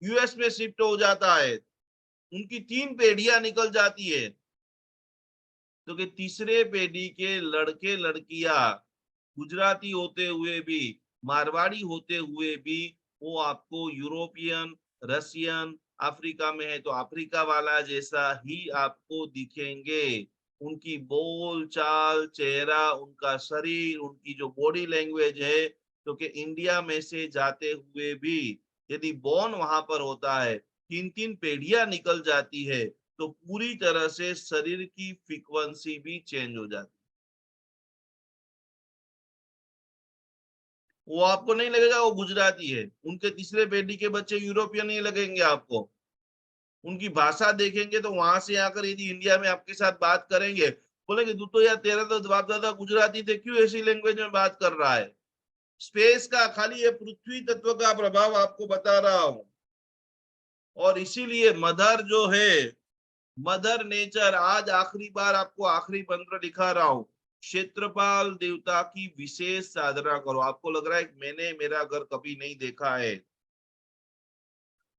यूएस में शिफ्ट हो जाता है, उनकी 3 पीढ़ियां निकल जाती है, क्योंकि तीसरे पीढ़ी के लड़के लड़कियां गुजराती होते हुए भी, मारवाड़ी होते हुए भी, वो आपको यूरोपियन, रशियन, अफ्रीका में है तो अफ्रीका वाला जैसा ही आपको दिखेंगे। उनकी बोल चाल, चेहरा, उनका शरीर, उनकी जो बॉडी लैंग्वेज है, क्योंकि इंडिया में से जाते हुए भी यदि बॉर्न वहां पर होता है, 3-3 पीढ़ियां निकल जाती है, तो पूरी तरह से शरीर की फ्रीक्वेंसी भी चेंज हो जाती है। वो आपको नहीं लगेगा वो गुजराती है, उनके तीसरे पीढ़ी के बच्चे यूरोपियन नहीं लगेंगे आपको। उनकी भाषा देखेंगे तो वहां से आकर यदि इंडिया में आपके साथ बात करेंगे, बोलेंगे तू तो यार, तेरा तो बाप दादा गुजराती थे, क्यों ऐसी लैंग्वेज में बात कर रहा है। स्पेस का, खाली ये पृथ्वी तत्व का प्रभाव आपको बता रहा हूं। और इसीलिए मदर जो है, मदर नेचर, आज आखिरी बार आपको आखिरी मंत्र दिखा रहा हूं। क्षेत्रपाल देवता की विशेष साधना करो। आपको लग रहा है कि मैंने मेरा घर कभी नहीं देखा है,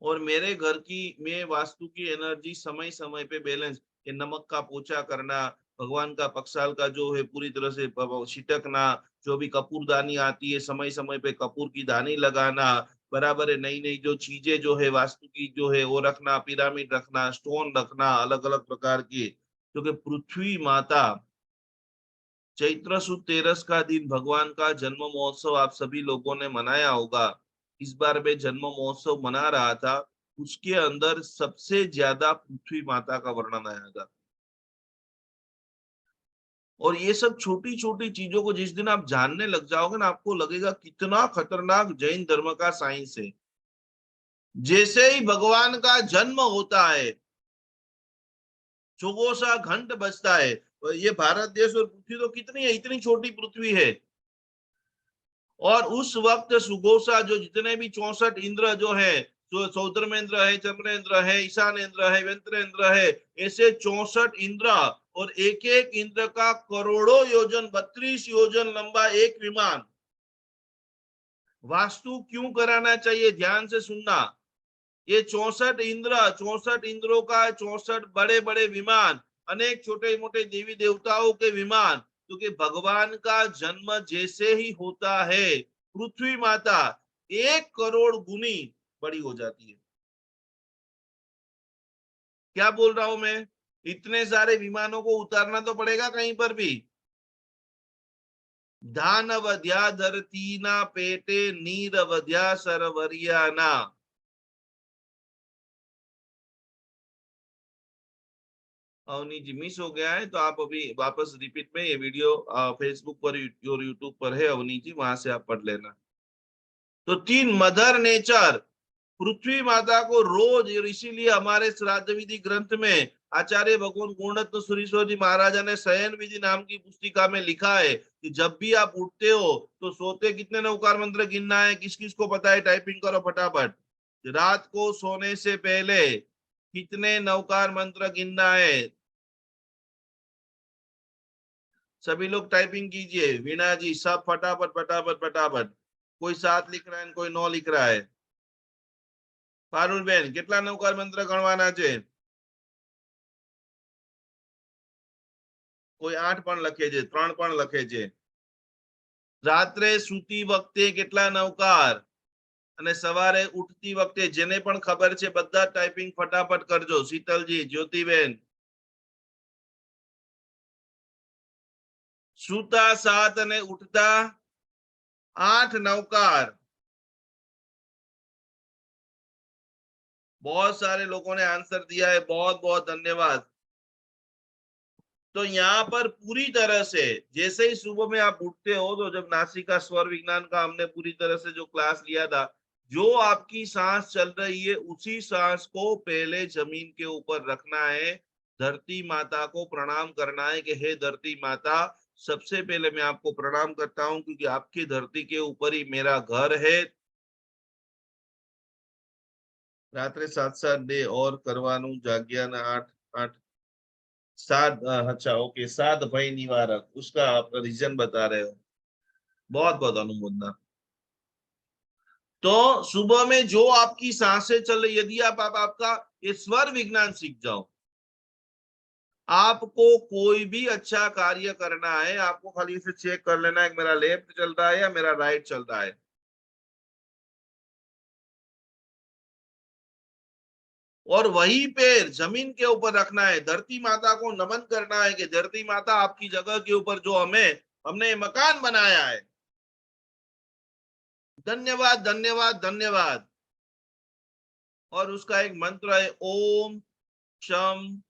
और मेरे घर की में वास्तु की एनर्जी समय समय पे बैलेंस, ये नमक का पोछा करना, भगवान का पक्षाल का जो है पूरी तरह से छिटकना, जो भी कपूरदानी आती है समय समय पे कपूर की दानी लगाना, बराबर है, नई नई जो चीजें जो है वास्तु की जो है वो रखना, पिरामिड रखना, स्टोन रखना अलग अलग प्रकार की, क्योंकि पृथ्वी माता, चैत्र सुद 13 का दिन भगवान का जन्म महोत्सव आप सभी लोगों ने मनाया होगा। इस बार मैं जन्म महोत्सव मना रहा था, उसके अंदर सबसे ज्यादा पृथ्वी माता का वर्णन आया था। और ये सब छोटी छोटी चीजों को जिस दिन आप जानने लग जाओगे ना, आपको लगेगा कितना खतरनाक जैन धर्म का साइंस है। जैसे ही भगवान का जन्म होता है, चौगोसा घंट बजता है, तो ये भारत देश और पृथ्वी तो कितनी है, इतनी छोटी पृथ्वी है। और उस वक्त सुघोषा जो जितने भी 64 इंद्र जो है, जो सौद्रमेंद्र है, चंद्रेंद्र है, ईशानेन्द्र है, वेंत्रेंद्र है, ऐसे 64 इंद्र, और एक एक इंद्र का करोड़ों योजन, 32 योजन लंबा एक विमान। वास्तु क्यों कराना चाहिए, ध्यान से सुनना। ये 64 इंद्र, 64 इंद्रों का 64 बड़े बड़े विमान, अनेक छोटे मोटे देवी देवताओं के विमान, क्योंकि भगवान का जन्म जैसे ही होता है, पृथ्वी माता 1 करोड़ गुनी बड़ी हो जाती है। क्या बोल रहा हूं मैं, इतने सारे विमानों को उतारना तो पड़ेगा कहीं पर भी। धानवध्या धरतीना पेटे नीरवध्या सरवरियाना। अवनी जी मिस हो गया है, तो आप अभी वापस रिपीट में ये वीडियो फेसबुक पर और यूट्यूब पर है, अवनी जी वहां से आप पढ़ लेना। तो तीन, मदर नेचर, पृथ्वी माता को रोज, और इसीलिए हमारे श्राद्ध विधि ग्रंथ में आचार्य भगवान गुणरत्न सुरीश्वर जी महाराजा ने शयन विधि नाम की पुस्तिका में लिखा है कि जब भी आप उठते हो तो सोते कितने नवकार मंत्र गिनना है, किस किस को पता है, टाइपिंग करो फटाफट। रात को सोने से पहले कितने नवकार मंत्र गिनना है, सभी लोग टाइपिंग कीजिए। वीणा जी सब फटाफट फटाफट फटाफट, कोई 7 लिख रहा है, कोई 9 लिख रहा है। पारुल बेन कितना नवकार मंत्र गणवाना છે, કોઈ 8 પણ લખે છે, 3 પણ લખે છે। રાત્રે સૂતી વખતે કેટલા નવકાર, અને સવારે ઉઠતી વખતે, જેને પણ ખબર છે બધા ટાઈપિંગ ફટાફટ કરજો। શીતલજી, જ્યોતિબેન, सूता 7 અને ઉઠતા 8 नवकार। बहुत सारे लोगों ने आंसर दिया है, बहुत बहुत धन्यवाद। तो यहाँ पर पूरी तरह से, जैसे ही सुबह में आप उठते हो, तो जब नासिका स्वर विज्ञान का हमने पूरी तरह से जो क्लास लिया था, जो आपकी सांस चल रही है उसी सांस को पहले जमीन के ऊपर रखना है, धरती माता को प्रणाम करना है कि हे धरती माता, सबसे पहले मैं आपको प्रणाम करता हूं क्योंकि आपकी धरती के ऊपर ही मेरा घर है। रात्रे 7 डे और करवानु जाग्या 8 सात, अच्छा ओके, 7 भय निवारक, उसका आप रीजन बता रहे हो, बहुत बहुत अनुमोदना। तो सुबह में जो आपकी सांसें चल रही, यदि आपका ये स्वर विज्ञान सीख जाओ, आपको कोई भी अच्छा कार्य करना है, आपको खाली इसे चेक कर लेना है कि मेरा लेफ्ट चल रहा है या मेरा राइट चल रहा है। और वही पैर जमीन के ऊपर रखना है, धरती माता को नमन करना है कि धरती माता आपकी जगह के ऊपर जो हमने मकान बनाया है, धन्यवाद धन्यवाद धन्यवाद। और उसका एक मंत्र है, ओम शम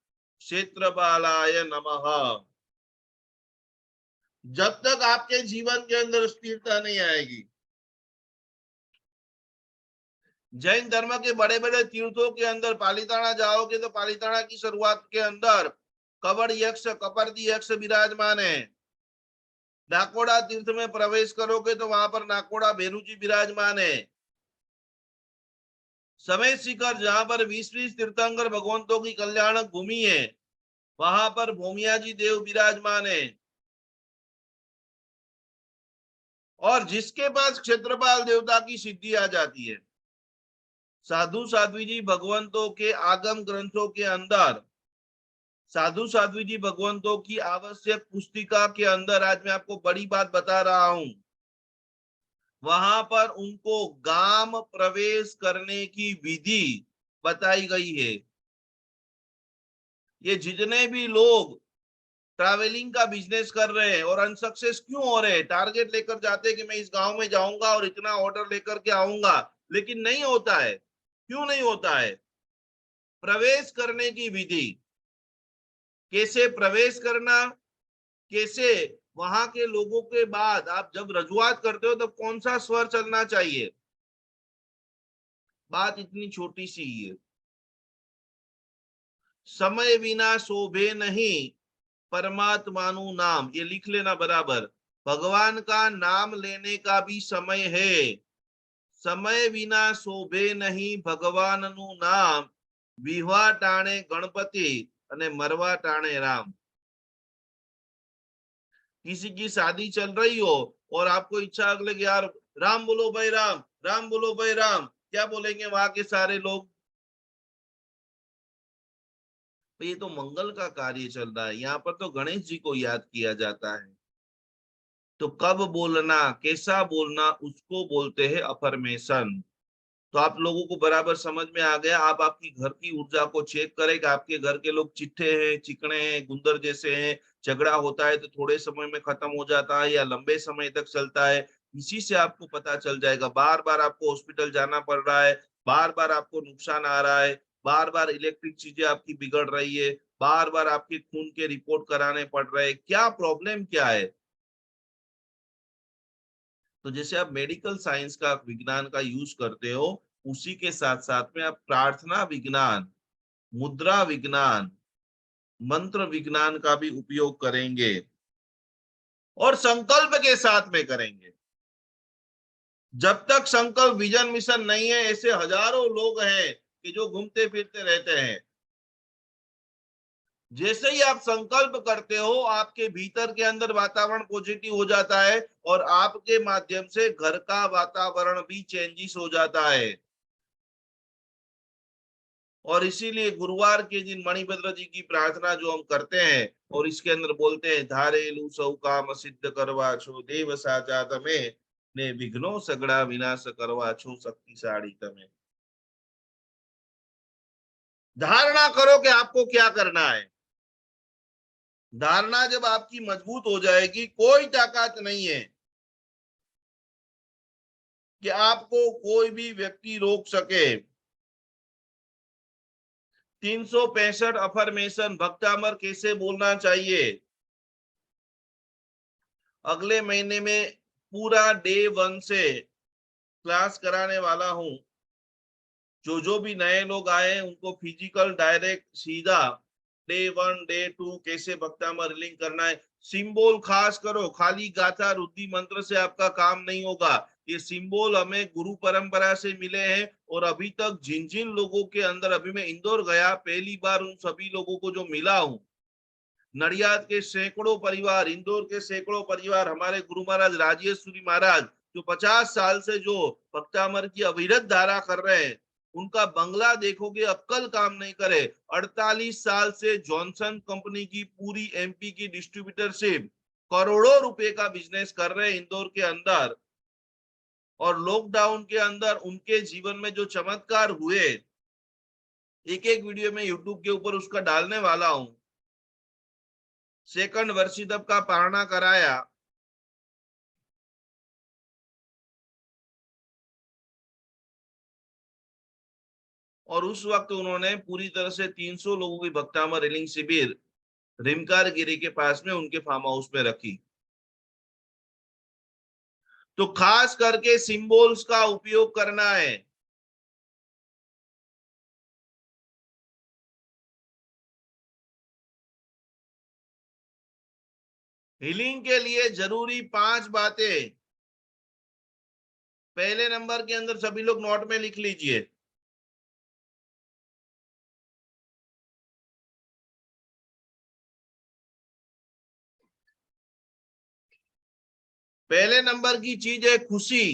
क्षेत्रपालाय नमः। जब तक आपके जीवन के अंदर स्थिरता नहीं आएगी, जैन धर्म के बड़े बड़े तीर्थों के अंदर पालीताना जाओगे तो पालीताना की शुरुआत के अंदर कवड़ यक्ष कपर्दी यक्ष विराजमान है। नाकोड़ा तीर्थ में प्रवेश करोगे तो वहां पर नाकोड़ा भेरुजी विराजमान है। समय शिखर जहां पर 20 तीर्थंकर भगवंतों की कल्याणक भूमि है, वहां पर भूमियाजी देव विराजमान है। और जिसके पास क्षेत्रपाल देवता की सिद्धि आ जाती है, साधु साध्वी जी भगवंतों के आगम ग्रंथों के अंदर, साधु साध्वी जी भगवंतों की आवश्यक पुस्तिका के अंदर आज मैं आपको बड़ी बात बता रहा हूं, वहां पर उनको गाम प्रवेश करने की विधि बताई गई है। ये जितने भी लोग ट्रैवलिंग का बिजनेस कर रहे हैं और अनसक्सेस क्यों हो रहे हैं, टारगेट लेकर जाते हैं कि मैं इस गांव में जाऊंगा और इतना ऑर्डर लेकर के आऊंगा, लेकिन नहीं होता है। क्यों नहीं होता है? प्रवेश करने की विधि, कैसे प्रवेश करना, कैसे वहां के लोगों के बाद आप जब रजुआत करते हो तो कौन सा स्वर चलना चाहिए, बात इतनी छोटी सी ही है। समय बिना शोभे नहीं परमात्मानु नाम, ये लिख लेना बराबर। भगवान का नाम लेने का भी समय है। समय बिना शोभे नहीं भगवान नु नाम, विवाह टाणे गणपति અને मरवा टाणे राम। किसी की शादी चल रही हो और आपको इच्छा अगले कि यार राम बोलो भाई राम, राम बोलो भाई राम, क्या बोलेंगे वहां के सारे लोग? तो ये तो मंगल का कार्य चल रहा है, यहाँ पर तो गणेश जी को याद किया जाता है। तो कब बोलना, कैसा बोलना, उसको बोलते हैं अफर्मेशन। तो आप लोगों को बराबर समझ में आ गया। आप आपकी घर की ऊर्जा को चेक करें कि आपके घर के लोग चिट्ठे हैं, चिकने हैं, गुंदर जैसे हैं, झगड़ा होता है तो थोड़े समय में खत्म हो जाता है या लंबे समय तक चलता है। इसी से आपको पता चल जाएगा। बार बार आपको हॉस्पिटल जाना पड़ रहा है, बार बार आपको नुकसान आ रहा है, बार बार इलेक्ट्रिक चीजें आपकी बिगड़ रही है, बार बार आपके खून के रिपोर्ट कराने पड़ रहे हैं, क्या प्रॉब्लम क्या है? तो जैसे आप मेडिकल साइंस का विज्ञान का यूज करते हो, उसी के साथ साथ में आप प्रार्थना विज्ञान, मुद्रा विज्ञान, मंत्र विज्ञान का भी उपयोग करेंगे और संकल्प के साथ में करेंगे। जब तक संकल्प विजन मिशन नहीं है, ऐसे हजारों लोग हैं कि जो घूमते फिरते रहते हैं। जैसे ही आप संकल्प करते हो, आपके भीतर के अंदर वातावरण पॉजिटिव हो जाता है और आपके माध्यम से घर का वातावरण भी चेंजेस हो जाता है। और इसीलिए गुरुवार के दिन मणिभद्र जी की प्रार्थना जो हम करते हैं और इसके अंदर बोलते हैं, धारेलु सौ काम सिद्ध करवा छो देव साचा तमे, ने विघ्नो सगड़ा विनाश करवा छो शक्तिशाली तमे। धारणा करो कि आपको क्या करना है। धारणा जब आपकी मजबूत हो जाएगी, कोई ताकत नहीं है कि आपको कोई भी व्यक्ति रोक सके। 365 अफर्मेशन भक्तामर कैसे बोलना चाहिए, अगले महीने में पूरा डे 1 से क्लास कराने वाला हूं। जो भी नए लोग आए हैं उनको फिजिकल डायरेक्ट सीधा डे 1 डे 2 कैसे भक्तामर रिलिंग करना है। सिंबल खास करो, खाली गाथा रुद्धि मंत्र से आपका काम नहीं होगा। ये सिंबल हमें गुरु परंपरा से मिले हैं और अभी तक जिन जिन लोगों के अंदर, अभी मैं इंदौर गया पहली बार, उन सभी लोगों को जो मिला हूं, नडियाद के सैकड़ों परिवार, इंदौर के सैकड़ों परिवार, हमारे गुरु महाराज राजेश्वरी महाराज जो 50 साल से जो भक्तामर की अविरत धारा कर रहे हैं, उनका बंगला देखोगे अक्कल काम नहीं करे। 48 साल से जॉनसन कंपनी की पूरी एमपी की डिस्ट्रीब्यूटरशिप, करोड़ों रुपए का बिजनेस कर रहे हैं इंदौर के अंदर। और लॉकडाउन के अंदर उनके जीवन में जो चमत्कार हुए, एक एक वीडियो में यूट्यूब के ऊपर उसका डालने वाला हूं। सेकंड वर्षितप का पारणा कराया, और उस वक्त उन्होंने पूरी तरह से 300 लोगों की भक्तामर रेलिंग शिविर रिमकार गिरी के पास में उनके फार्म हाउस में रखी। तो खास करके सिंबल्स का उपयोग करना है। हीलिंग के लिए जरूरी 5 बातें पहले नंबर के अंदर सभी लोग नोट में लिख लीजिए। पहले नंबर की चीज है खुशी।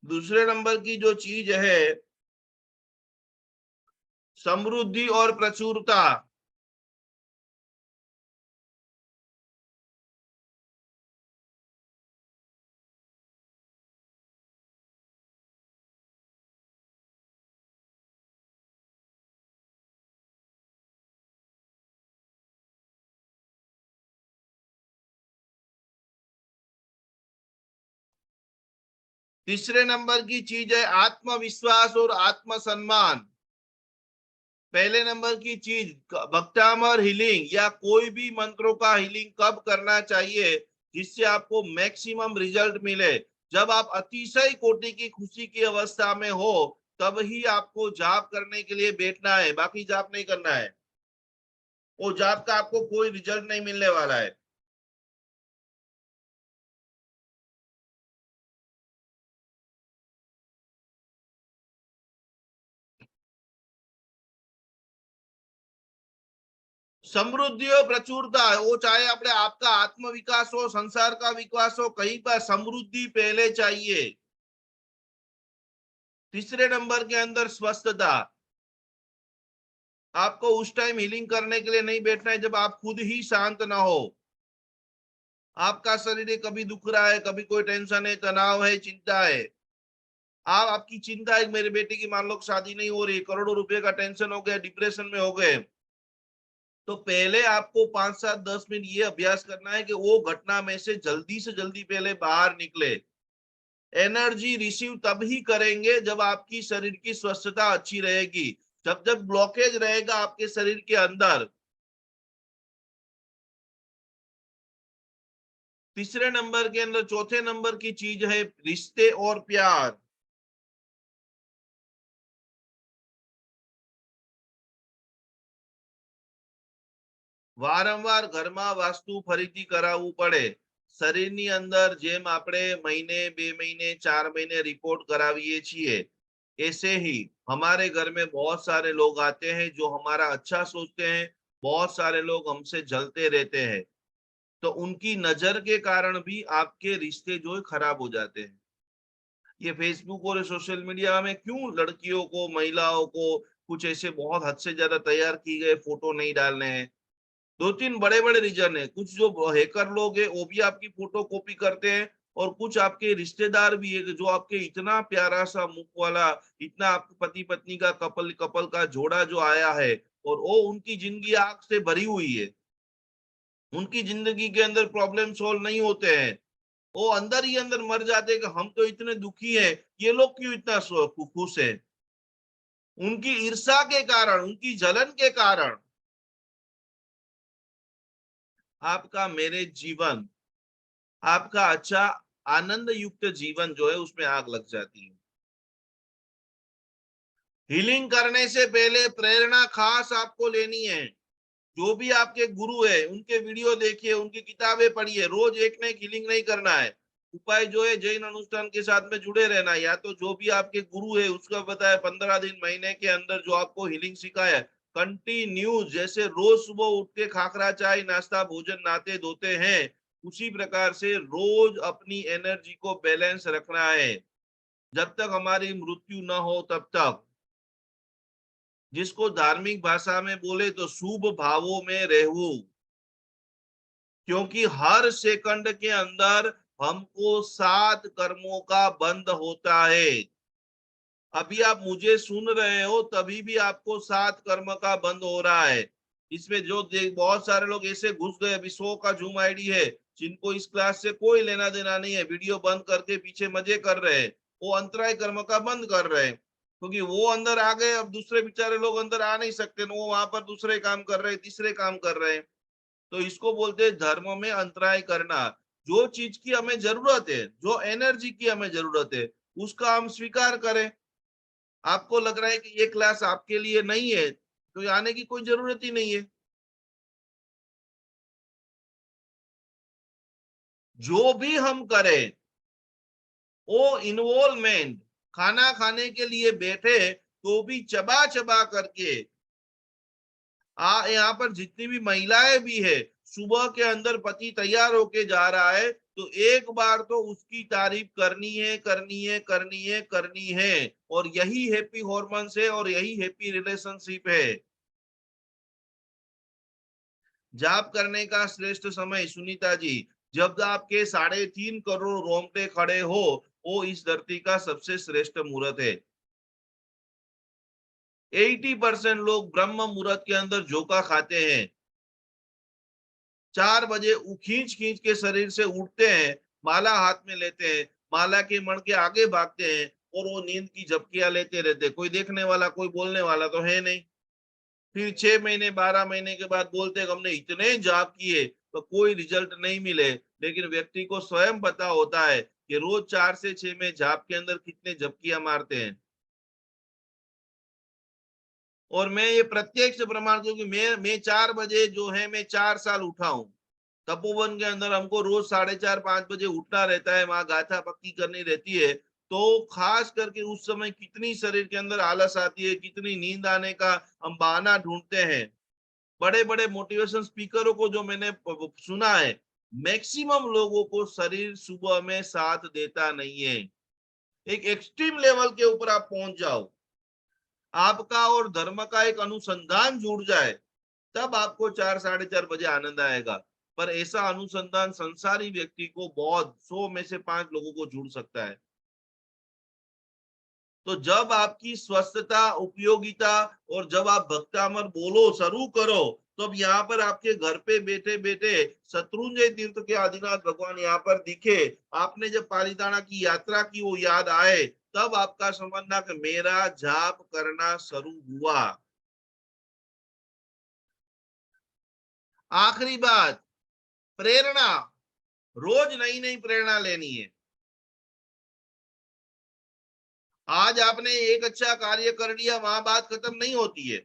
दूसरे नंबर की जो चीज है समृद्धि और प्रचुरता। तीसरे नंबर की चीज है आत्मविश्वास और आत्मसम्मान। पहले नंबर की चीज भक्तामर हीलिंग या कोई भी मंत्रों का हीलिंग कब करना चाहिए जिससे आपको मैक्सिमम रिजल्ट मिले। जब आप अतिशय कोटि की खुशी की अवस्था में हो तब ही आपको जाप करने के लिए बैठना है, बाकी जाप नहीं करना है। वो जाप का आपको कोई रिजल्ट नहीं मिलने वाला है। समृद्धि और प्रचुरता वो चाहे अपने आपका आत्मविकास हो संसार का विकास हो कहीं पर समृद्धि पहले चाहिए। तीसरे नंबर के अंदर स्वस्थता। आपको उस टाइम हीलिंग करने के लिए नहीं बैठना है जब आप खुद ही शांत ना हो। आपका शरीर कभी दुख रहा है, कभी कोई टेंशन है, तनाव है, चिंता है। आप आपकी चिंता है मेरे बेटे की मान लो शादी नहीं हो रही, करोड़ों रुपए का टेंशन हो गया, डिप्रेशन में हो गए, तो पहले आपको 5 7 10 मिनट ये अभ्यास करना है कि वो घटना में से जल्दी पहले बाहर निकले। एनर्जी रिसीव तब ही करेंगे जब आपकी शरीर की स्वस्थता अच्छी रहेगी। जब जब ब्लॉकेज रहेगा आपके शरीर के अंदर। तीसरे नंबर के अंदर चौथे नंबर की चीज है रिश्ते और प्यार। વારંવાર ઘરમાં વાસ્તુ ફરીથી કરાવવું પડે। શરીરની અંદર જેમ આપણે મહિને 2 મહિને 4 મહિને रिपोर्ट कराविए છીએ ऐसे ही हमारे घर में बहुत सारे लोग आते हैं जो हमारा अच्छा सोचते हैं। बहुत सारे लोग हमसे जलते रहते हैं, तो उनकी नजर के कारण भी आपके रिश्ते जो है खराब हो जाते हैं। ये फेसबुक और सोशल मीडिया में क्यों लड़कियों को महिलाओं को कुछ ऐसे बहुत हद से ज्यादा तैयार की गए फोटो नहीं डालने हैं। 2 3 बड़े बड़े रीजन है। कुछ जो हैकर लोग है वो भी आपकी फोटो कॉपी करते हैं, और कुछ आपके रिश्तेदार भी है जो आपके इतना प्यारा सा मुख वाला, इतना आपके पति पत्नी का कपल कपल का जोड़ा जो आया है और वो उनकी जिंदगी आग से भरी हुई है, उनकी जिंदगी के अंदर प्रॉब्लम सॉल्व नहीं होते हैं। वो अंदर ही अंदर मर जाते हैं कि हम तो इतने दुखी हैं, ये लोग क्यों इतना खुश है। उनकी ईर्ष्या के कारण, उनकी जलन के कारण आपका मेरे जीवन, आपका अच्छा आनंद युक्त जीवन जो है उसमें आग लग जाती है। हीलिंग करने से पहले प्रेरणा खास आपको लेनी है। जो भी आपके गुरु है उनके वीडियो देखिए, उनकी किताबें पढ़िए। रोज एक न एक हीलिंग नहीं करना है। उपाय जो है जैन अनुष्ठान के साथ में जुड़े रहना, या तो जो भी आपके गुरु है उसका बताया 15 दिन महीने के अंदर जो आपको हीलिंग सिखाया कंटिन्यू, जैसे रोज सुबह उठ के खाखरा चाय नाश्ता भोजन नहाते धोते हैं उसी प्रकार से रोज अपनी एनर्जी को बैलेंस रखना है जब तक हमारी मृत्यु न हो तब तक। जिसको धार्मिक भाषा में बोले तो शुभ भावों में रहू, क्योंकि हर सेकंड के अंदर हमको 7 कर्मों का बंध होता है। अभी आप मुझे सुन रहे हो तभी भी आपको 7 कर्म का बंद हो रहा है। इसमें जो बहुत सारे लोग ऐसे घुस गए, अभी 100 का जूम आईडी है, जिनको इस क्लास से कोई लेना देना नहीं है, वीडियो बंद करके पीछे मजे कर रहे हैं, वो अंतराय कर्म का बंद कर रहे हैं, क्योंकि वो अंदर आ गए, अब दूसरे बेचारे लोग अंदर आ नहीं सकते, वो वहां पर दूसरे काम कर रहे हैं, तीसरे काम कर रहे हैं। तो इसको बोलते हैं धर्म में अंतराय करना। जो चीज की हमें जरूरत है, जो एनर्जी की हमें जरूरत है, उसका हम स्वीकार करें। आपको लग रहा है कि ये क्लास आपके लिए नहीं है, तो आने की कोई जरूरत ही नहीं है। जो भी हम करें, वो इन्वॉल्वमेंट, खाना खाने के लिए बैठे तो भी चबा चबा करके, यहाँ पर जितनी भी महिलाएं भी है, सुबह के अंदर पति तैयार होके जा रहा है तो एक बार तो उसकी तारीफ करनी है, करनी है, करनी है, करनी है। और यही हैप्पी हॉर्मोन्स है और यही हैप्पी रिलेशनशिप है। जाप करने का श्रेष्ठ समय सुनीता जी, जब आपके 3.5 करोड़ रोंगटे खड़े हो, वो इस धरती का सबसे श्रेष्ठ मुहूर्त है। 80% लोग ब्रह्म मुहूर्त के अंदर झोंका खाते हैं। 4 बजे खींच खींच के शरीर से उठते हैं, माला हाथ में लेते हैं, माला के मण के आगे भागते हैं और वो नींद की झपकियां लेते रहते। कोई देखने वाला, कोई बोलने वाला तो है नहीं। फिर 6 महीने 12 महीने के बाद बोलते हैं हमने इतने जाप किए तो कोई रिजल्ट नहीं मिले। लेकिन व्यक्ति को स्वयं पता होता है कि रोज 4 से 6 में जाप के अंदर कितने झपकियां मारते हैं। और मैं ये प्रत्यक्ष प्रमाण, क्योंकि मैं 4 बजे जो है, मैं 4 साल उठा हूं। तपोवन के अंदर हमको रोज 4:30 5 बजे उठना रहता है, वहां गाथा पक्की करनी रहती है। तो खास करके उस समय कितनी शरीर के अंदर आलस आती है, कितनी नींद आने का हम बहाना ढूंढते हैं। बड़े बड़े मोटिवेशन स्पीकरों को जो मैंने सुना है, मैक्सिमम लोगों को शरीर सुबह में साथ देता नहीं है। एक एक्सट्रीम लेवल के ऊपर आप पहुंच जाओ, आपका और धर्म का एक अनुसंधान जुड़ जाए, तब आपको 4 साढ़े 4 बजे आनंद आएगा। पर ऐसा अनुसंधान संसारी व्यक्ति को बहुत 100 में से 5 लोगों को जुड़ सकता है। तो जब आपकी स्वस्थता, उपयोगिता और जब आप भक्तामर बोलो शुरू करो, तो अब यहाँ पर आपके घर पे बैठे बैठे शत्रुंजय तीर्थ के आदिनाथ भगवान यहाँ पर दिखे, आपने जब पालीताना की यात्रा की वो याद आए, तब आपका समझना कि मेरा जाप करना शुरू हुआ। आखिरी बात, प्रेरणा। रोज नई नई प्रेरणा लेनी है। आज आपने एक अच्छा कार्य कर लिया, वहां बात खत्म नहीं होती है।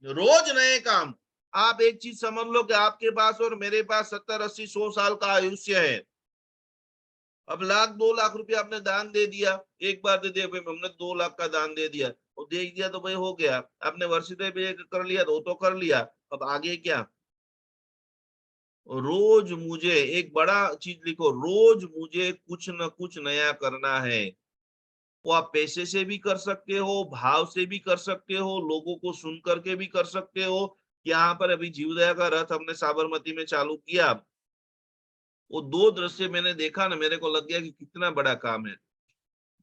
रोज नए काम। आप एक चीज समझ लो कि आपके पास और मेरे पास 70 80 100 साल का आयुष्य है। अब 1 लाख 2 लाख रुपया आपने दान दे दिया, एक बार दे दिया भाई, हमने 2 लाख का दान दे दिया, और दे दिया तो भाई हो गया। आपने वर्षित भी कर लिया तो कर लिया, अब आगे क्या। रोज मुझे एक बड़ा चीज लिखो, रोज मुझे कुछ न कुछ नया करना है। वो आप पैसे से भी कर सकते हो, भाव से भी कर सकते हो, लोगों को सुन करके भी कर सकते हो। यहाँ पर अभी जीवदया का रथ हमने साबरमती में चालू किया, वो 2 दृश्य मैंने देखा ना, मेरे को लग गया कि कितना बड़ा काम है।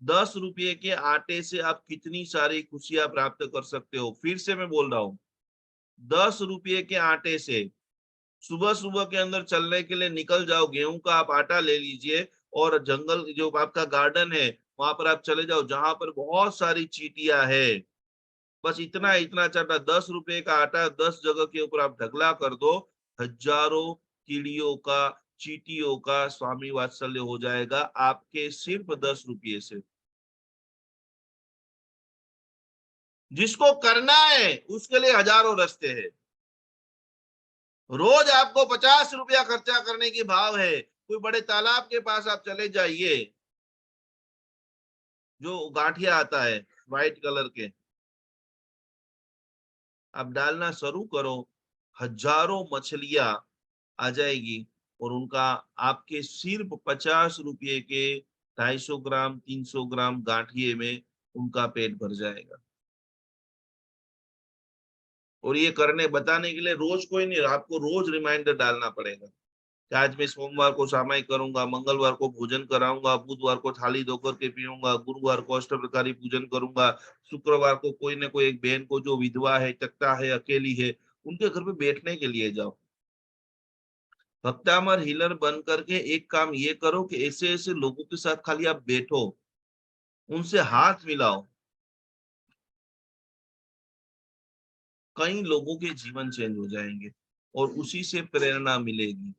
10 रुपये के आटे से आप कितनी सारी खुशियां प्राप्त कर सकते हो। फिर से मैं बोल रहा हूँ, 10 रुपये के आटे से सुबह सुबह के अंदर चलने के लिए निकल जाओ, गेहूं का आप आटा ले लीजिए और जंगल जो आपका गार्डन है वहां पर आप चले जाओ, जहां पर बहुत सारी चींटियां है। बस इतना इतना चाटा, 10 रुपये का आटा 10 जगह के ऊपर आप ढगला कर दो, हजारों कीड़ियों का, चींटियों का स्वामी वात्सल्य हो जाएगा आपके सिर्फ 10 रुपये से। जिसको करना है उसके लिए हजारों रास्ते हैं। रोज आपको 50 रुपया खर्चा करने की भाव है, कोई बड़े तालाब के पास आप चले जाइए, जो गांठिया आता है व्हाइट कलर के, आप डालना शुरू करो, हजारों मछलियां आ जाएगी। और उनका आपके सिर्फ 50 रुपये के 250 ग्राम 300 ग्राम गांठिए में उनका पेट भर जाएगा। और ये करने बताने के लिए रोज कोई नहीं, आपको रोज रिमाइंडर डालना पड़ेगा कि आज मैं सोमवार को सामायिक करूंगा, मंगलवार को भोजन कराऊंगा, बुधवार को थाली धोकर के पीऊंगा, गुरुवार को अष्टप्रकारी पूजन करूंगा, शुक्रवार को कोई ना कोई एक बहन को जो विधवा है, तख्ता है, अकेली है, उनके घर पे बैठने के लिए जाओ। भक्तामर हीलर बन करके एक काम ये करो कि ऐसे ऐसे लोगों के साथ खाली आप बैठो, उनसे हाथ मिलाओ, कई लोगों के जीवन चेंज हो जाएंगे और उसी से प्रेरणा मिलेगी।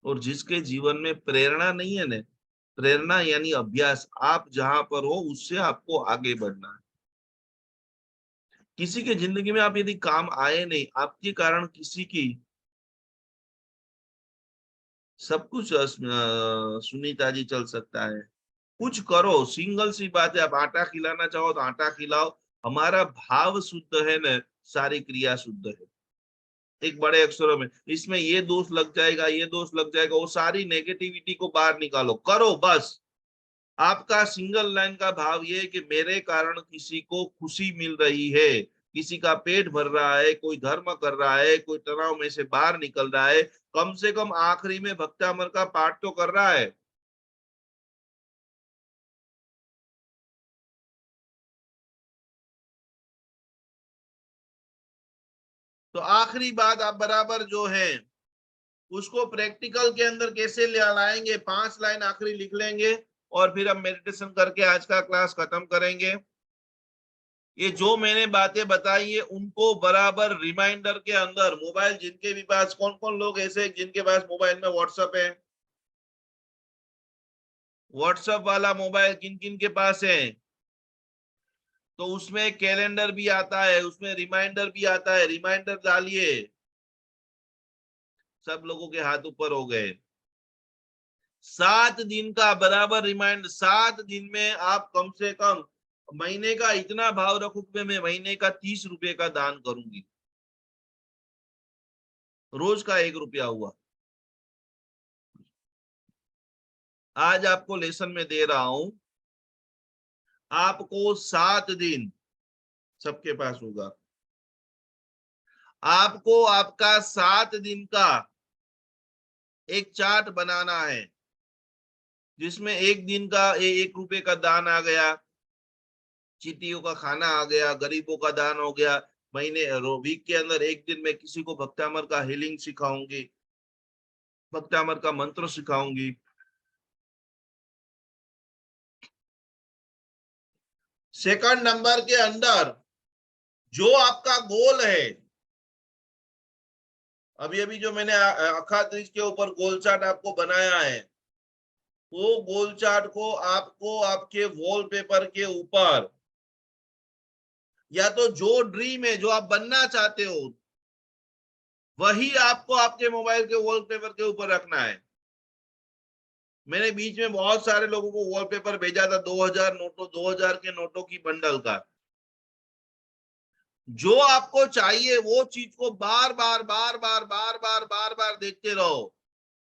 और जिसके जीवन में प्रेरणा नहीं है ना, प्रेरणा यानी अभ्यास, आप जहां पर हो उससे आपको आगे बढ़ना है। किसी के जिंदगी में आप यदि काम आए नहीं, आपके कारण किसी की सब कुछ सुनीता जी चल सकता है। कुछ करो, सिंगल सी बात है, आप आटा खिलाना चाहो तो आटा खिलाओ। हमारा भाव शुद्ध है ना, सारी क्रिया शुद्ध है। एक बड़े अक्षरों में, इसमें ये दोष लग जाएगा, ये दोष लग जाएगा, वो सारी नेगेटिविटी को बाहर निकालो, करो बस। आपका सिंगल लाइन का भाव ये है कि मेरे कारण किसी को खुशी मिल रही है, किसी का पेट भर रहा है, कोई धर्म कर रहा है, कोई तनाव में से बाहर निकल रहा है, कम से कम आखिरी में भक्तामर का पाठ तो कर रहा है। तो आखिरी बात आप बराबर जो है उसको प्रैक्टिकल के अंदर कैसे ले लाएंगे, 5 लाइन आखिरी लिख लेंगे और फिर हम मेडिटेशन करके आज का क्लास खत्म करेंगे। ये जो मैंने बातें बताई है उनको बराबर रिमाइंडर के अंदर, मोबाइल जिनके भी पास, कौन कौन लोग ऐसे हैं जिनके पास मोबाइल में व्हाट्सएप है, व्हाट्सएप वाला मोबाइल किन किन के पास है, तो उसमें कैलेंडर भी आता है, उसमें रिमाइंडर भी आता है, रिमाइंडर डालिए। सब लोगों के हाथ ऊपर हो गए। 7 दिन का बराबर रिमाइंड, 7 दिन में आप कम से कम महीने का इतना भाव रखो कि मैं महीने का 30 रुपए का दान करूंगी, रोज का 1 रुपया हुआ। आज आपको लेसन में दे रहा हूं, आपको 7 दिन, सबके पास होगा, आपको आपका 7 दिन का एक चार्ट बनाना है, जिसमें एक दिन का 1 रुपए का दान आ गया, चीटियों का खाना आ गया, गरीबों का दान हो गया, महीने वीक के अंदर एक दिन में किसी को भक्तामर का हीलिंग सिखाऊंगी, भक्तामर का मंत्र सिखाऊंगी। सेकंड नंबर के अंदर जो आपका गोल है, अभी अभी जो मैंने अखात्रिज के ऊपर गोल चार्ट आपको बनाया है, वो गोल चार्ट को आपको आपके वॉलपेपर के ऊपर, या तो जो ड्रीम है जो आप बनना चाहते हो वही आपको आपके मोबाइल के वॉलपेपर के ऊपर रखना है। मैंने बीच में बहुत सारे लोगों को वॉलपेपर भेजा था, 2000 नोटों, 2000 के नोटों की बंडल का। जो आपको चाहिए वो चीज को बार बार बार बार बार बार बार बार देखते रहो।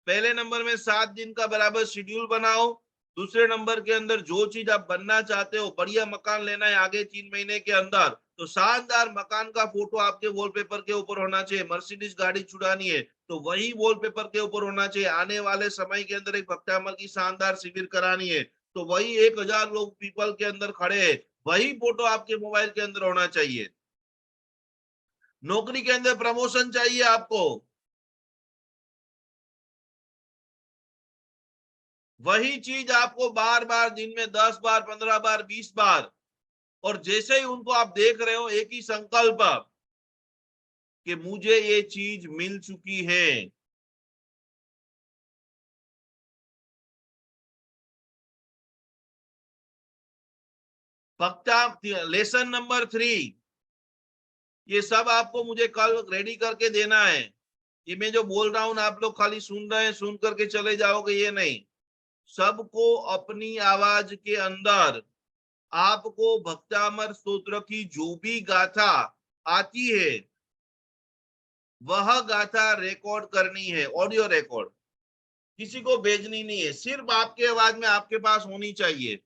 पहले नंबर में 7 दिन का बराबर शेड्यूल बनाओ। दूसरे नंबर के अंदर जो चीज आप बनना चाहते हो, बढ़िया मकान लेना है आगे 3 महीने के अंदर, तो शानदार मकान का फोटो आपके वॉलपेपर के ऊपर होना चाहिए। मर्सिडीज गाड़ी छुड़ानी है तो वही वॉलपेपर के ऊपर होना चाहिए। आने वाले समय के अंदर एक भक्तामल की शानदार शिविर करानी है तो वही 1000 लोग पीपल के अंदर खड़े हैं, वही फोटो आपके मोबाइल के अंदर होना चाहिए। नौकरी के अंदर प्रमोशन चाहिए आपको, वही चीज आपको बार बार दिन में 10 बार, 15 बार, 20 बार, और जैसे ही उनको आप देख रहे हो एक ही संकल्प कि मुझे ये चीज मिल चुकी है। पक्का। लेसन नंबर 3, ये सब आपको मुझे कल रेडी करके देना है। ये मैं जो बोल रहा हूं ना, आप लोग खाली सुन रहे हैं, सुन करके चले जाओगे, ये नहीं। सबको अपनी आवाज के अंदर आपको भक्तामर स्तोत्र की जो भी गाथा आती है वह गाथा रिकॉर्ड करनी है, ऑडियो रिकॉर्ड, किसी को भेजनी नहीं है, सिर्फ आपके आवाज में आपके पास होनी चाहिए।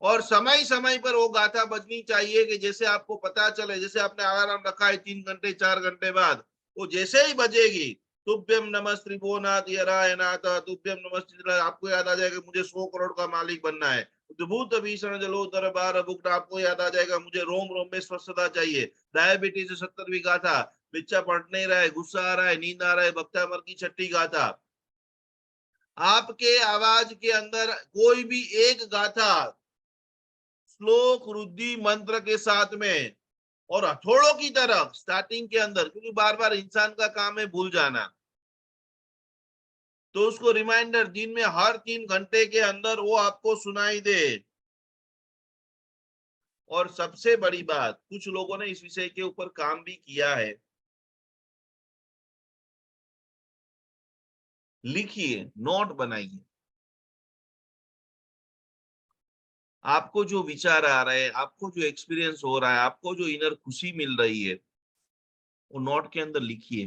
और समय समय पर वो गाथा बजनी चाहिए कि जैसे आपको पता चले, जैसे आपने अलार्म रखा है 3 घंटे 4 घंटे बाद, वो जैसे ही बजेगी, तुभ्यम नमः त्रिभुवनाथ यराय नाथ, तुभ्यम नमः, आपको याद आ जाएगा मुझे 100 करोड़ का मालिक बनना है। भूत भीषण जलोदर बार बुक, आपको याद आ जाएगा मुझे रोम रोम में स्वस्थता चाहिए। डायबिटीज 70वीं गाथा, बच्चा पढ़ नहीं रहा है, गुस्सा आ रहा है, नींद आ रहा है, भक्तामर की छठी गाथा, आपके आवाज के अंदर कोई भी एक गाथा श्लोक रुद्धि मंत्र के साथ में और हथौड़ों की तरफ स्टार्टिंग के अंदर, क्योंकि बार बार इंसान का काम है भूल जाना, तो उसको रिमाइंडर दिन में हर 3 घंटे के अंदर वो आपको सुनाई दे। और सबसे बड़ी बात, कुछ लोगों ने इस विषय के ऊपर काम भी किया है, लिखिए, नोट बनाइए, आपको जो विचार आ रहे हैं, आपको जो एक्सपीरियंस हो रहा है, आपको जो इनर खुशी मिल रही है, वो नोट के अंदर लिखिए।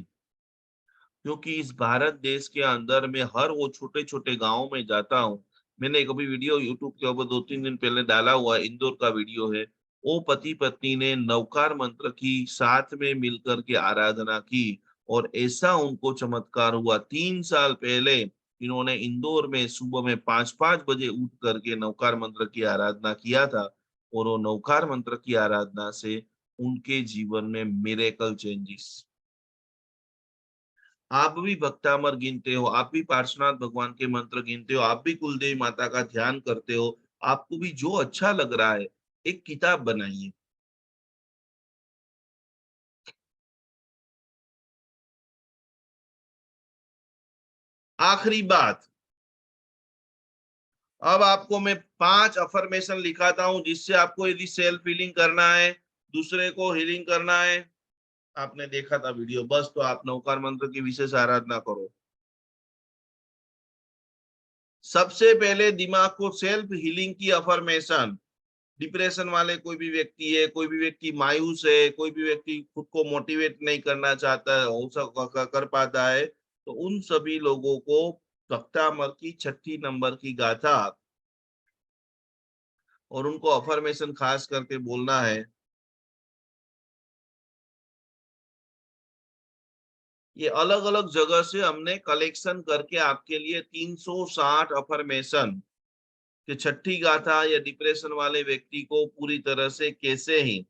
क्योंकि इस भारत देश के अंदर में हर वो छोटे छोटे गांव में जाता हूँ, मैंने एक अभी वीडियो यूट्यूब के ऊपर 2-3 दिन पहले डाला हुआ है, इंदौर का वीडियो है। वो पति पत्नी ने नवकार मंत्र की साथ में मिलकर के आराधना की, और ऐसा उनको चमत्कार हुआ। 3 साल पहले इन्होंने इंदौर में सुबह में 5-5 बजे उठ करके नवकार मंत्र की आराधना किया था, और वो नवकार मंत्र की आराधना से उनके जीवन में मिरेकल चेंजेस। आप भी भक्तामर गिनते हो, आप भी पार्श्वनाथ भगवान के मंत्र गिनते हो, आप भी कुलदेवी माता का ध्यान करते हो, आपको भी जो अच्छा लग रहा है, एक किताब बनाइए। आखिरी बात, अब आपको मैं 5 अफर्मेशन लिखाता हूं, जिससे आपको यदि सेल्फ हीलिंग करना है, दूसरे को हीलिंग करना है, आपने देखा था वीडियो, बस तो आप नवकार मंत्र की विशेष आराधना करो। सबसे पहले दिमाग को सेल्फ हीलिंग की अफर्मेशन, डिप्रेशन वाले कोई भी व्यक्ति है, कोई भी व्यक्ति मायूस है, कोई भी व्यक्ति खुद को मोटिवेट नहीं करना चाहता है, हो कर पाता है, तो उन सभी लोगों को भक्तामर की छठी नंबर की गाथा और उनको अफर्मेशन खास करके बोलना है। ये अलग अलग जगह से हमने कलेक्शन करके आपके लिए 360 अफर्मेशन कि छठी गाथा या डिप्रेशन वाले व्यक्ति को पूरी तरह से कैसे ही,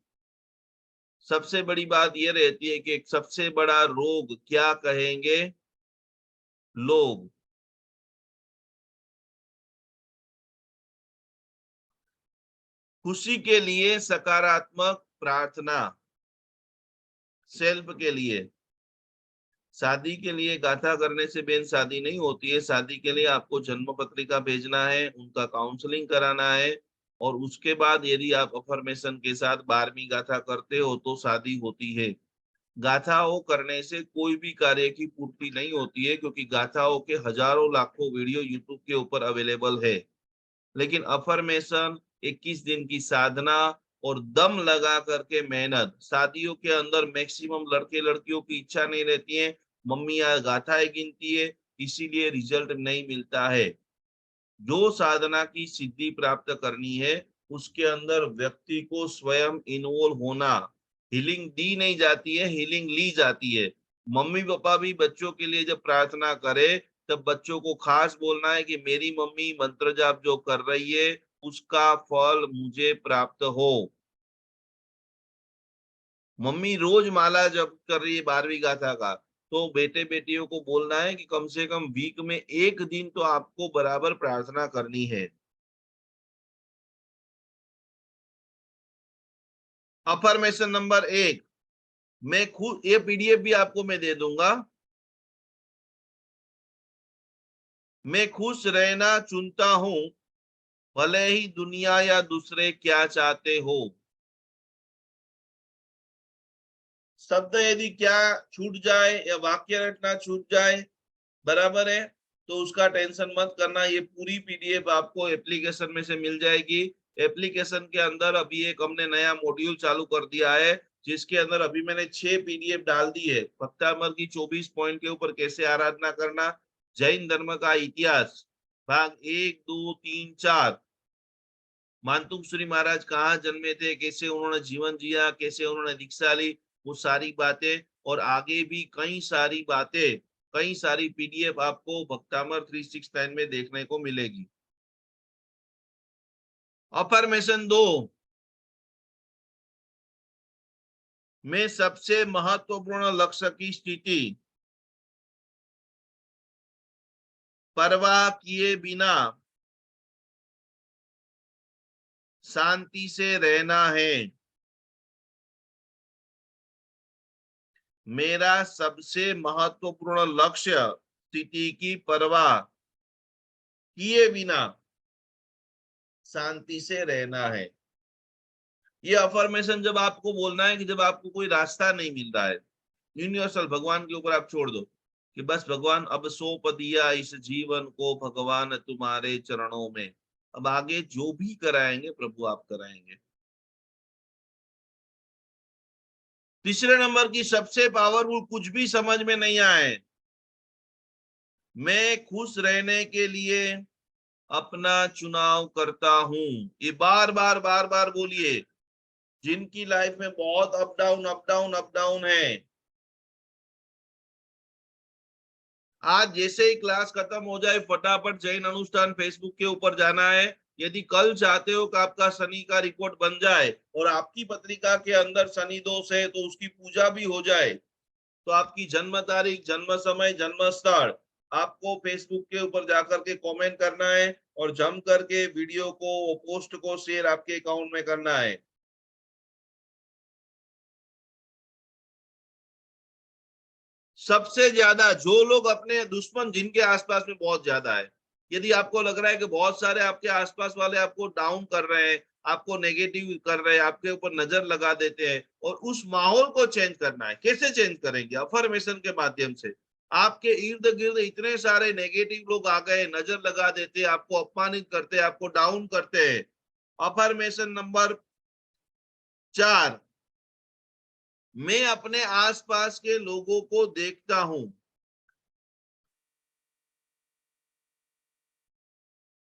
सबसे बड़ी बात यह रहती है कि एक सबसे बड़ा रोग क्या कहेंगे लोग, खुशी के लिए सकारात्मक प्रार्थना, सेल्फ के लिए, शादी के लिए गाथा करने से बेन शादी नहीं होती है, शादी के लिए आपको जन्म पत्रिका भेजना है, उनका काउंसलिंग कराना है, और उसके बाद यदि आप अफर्मेशन के साथ 12वीं गाथा करते हो तो शादी होती है। गाथाओं करने से कोई भी कार्य की पूर्ति नहीं होती है, क्योंकि गाथाओं के हजारों लाखों वीडियो यूट्यूब के ऊपर अवेलेबल है। लेकिन अफर्मेशन 21 दिन की साधना और दम लगा करके मेहनत, शादियों के अंदर मैक्सिमम लड़के लड़कियों की इच्छा नहीं रहती है, मम्मियां गाथाएं गिनती है, इसीलिए रिजल्ट नहीं मिलता है। जो साधना की सिद्धि प्राप्त करनी है, उसके अंदर व्यक्ति को स्वयं इन्वॉल्व होना, हीलिंग दी नहीं जाती है, हीलिंग ली जाती है। मम्मी पापा भी बच्चों के लिए जब प्रार्थना करे, तब बच्चों को खास बोलना है कि मेरी मम्मी मंत्र जाप जो कर रही है, उसका फल मुझे प्राप्त हो। मम्मी रोज माला जप कर रही है 12वीं गाथा का, तो बेटे बेटियों को बोलना है कि कम से कम वीक में एक दिन तो आपको बराबर प्रार्थना करनी है। अफर्मेशन नंबर 1, मैं खुद, ये पीडीएफ भी आपको मैं दे दूंगा, मैं खुश रहना चुनता हूं, भले ही दुनिया या दूसरे क्या चाहते हो। शब्द यदि क्या छूट जाए या वाक्य रचना छूट जाए, बराबर है, तो उसका टेंशन मत करना, ये पूरी पीडीएफ आपको एप्लीकेशन में से मिल जाएगी। एप्लीकेशन के अंदर अभी एक हमने नया मॉड्यूल चालू कर दिया है, जिसके अंदर अभी मैंने 6 पीडीएफ डाल दी है। भक्तामल की 24 पॉइंट के ऊपर कैसे आराधना करना, जैन धर्म का इतिहास भाग 1, 2, 3, 4, मानतुंग महाराज कहाँ जन्मे थे, कैसे उन्होंने जीवन जिया, कैसे उन्होंने दीक्षा ली, वो सारी बातें, और आगे भी कई सारी बातें, कई सारी पीडीएफ आपको भक्तामर 369 में देखने को मिलेगी। अफर्मेशन 2, में सबसे महत्वपूर्ण लक्ष्य की स्थिति परवाह किए बिना शांति से रहना है। मेरा सबसे महत्वपूर्ण लक्ष्य स्थिति की परवाह किए बिना शांति से रहना है। ये अफर्मेशन जब आपको बोलना है कि जब आपको कोई रास्ता नहीं मिल रहा है, यूनिवर्सल भगवान के ऊपर आप छोड़ दो कि बस भगवान अब सौंप दिया इस जीवन को भगवान तुम्हारे चरणों में, अब आगे जो भी कराएंगे प्रभु आप कराएंगे। तीसरे नंबर की सबसे पावरफुल, कुछ भी समझ में नहीं आए, मैं खुश रहने के लिए अपना चुनाव करता हूं। ये बार बार बार बार बोलिए। जिनकी लाइफ में बहुत up down up down up down है, आज जैसे ही क्लास खत्म हो जाए फटाफट जैन अनुष्ठान फेसबुक के ऊपर जाना है। यदि कल चाहते हो कि आपका शनि का रिपोर्ट बन जाए और आपकी पत्रिका के अंदर शनि दोष है तो उसकी पूजा भी हो जाए, तो आपकी जन्म तारीख, जन्म समय, जन्म स्थल आपको फेसबुक के ऊपर जाकर के कमेंट करना है और जम करके वीडियो को, पोस्ट को शेयर आपके अकाउंट में करना है। सबसे ज्यादा जो लोग अपने दुश्मन जिनके आसपास में बहुत ज्यादा है, यदि आपको लग रहा है कि बहुत सारे आपके आसपास वाले आपको डाउन कर रहे हैं, आपको नेगेटिव कर रहे हैं, आपके ऊपर नजर लगा देते हैं, और उस माहौल को चेंज करना है, कैसे चेंज करेंगे? अफर्मेशन के माध्यम से। आपके इर्द गिर्द इतने सारे नेगेटिव लोग आ गए, नजर लगा देते हैं, आपको अपमानित करते हैं, आपको डाउन करते हैं। अफर्मेशन नंबर 4, मैं अपने आसपास के लोगों को देखता हूं,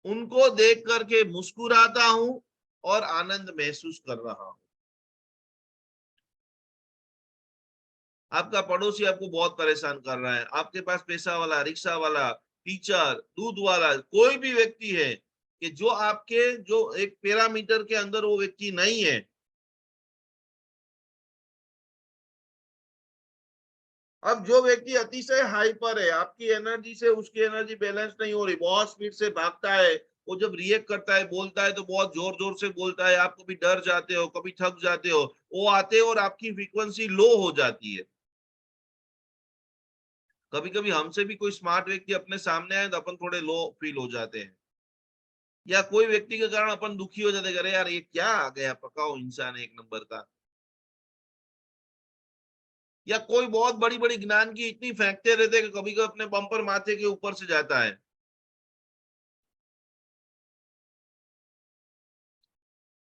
उनको देख करके मुस्कुराता हूं और आनंद महसूस कर रहा हूं। आपका पड़ोसी आपको बहुत परेशान कर रहा है, आपके पास पैसा वाला, रिक्शा वाला, टीचर, दूध वाला, कोई भी व्यक्ति है कि जो आपके जो एक पैरामीटर के अंदर वो व्यक्ति नहीं है, अब जो व्यक्ति अतिशय हाइपर है, आपकी एनर्जी से उसकी एनर्जी बैलेंस नहीं हो रही, बहुत स्पीड से भागता है, वो जब रिएक्ट करता है, बोलता है तो बहुत जोर जोर से बोलता है, आप कभी डर जाते हो, कभी थक जाते हो, वो आते हैं और आपकी फ्रीक्वेंसी लो हो जाती है। कभी कभी हमसे भी कोई स्मार्ट व्यक्ति अपने सामने आए तो अपन थोड़े लो फील हो जाते हैं, या कोई व्यक्ति के कारण अपन दुखी हो जाते हैं, अरे यार ये क्या आ गया पकाओ इंसान एक नंबर का, या कोई बहुत बड़ी बड़ी ज्ञान की इतनी फेंकते रहते हैं कि कभी कभी अपने बम्पर माथे के ऊपर से जाता है।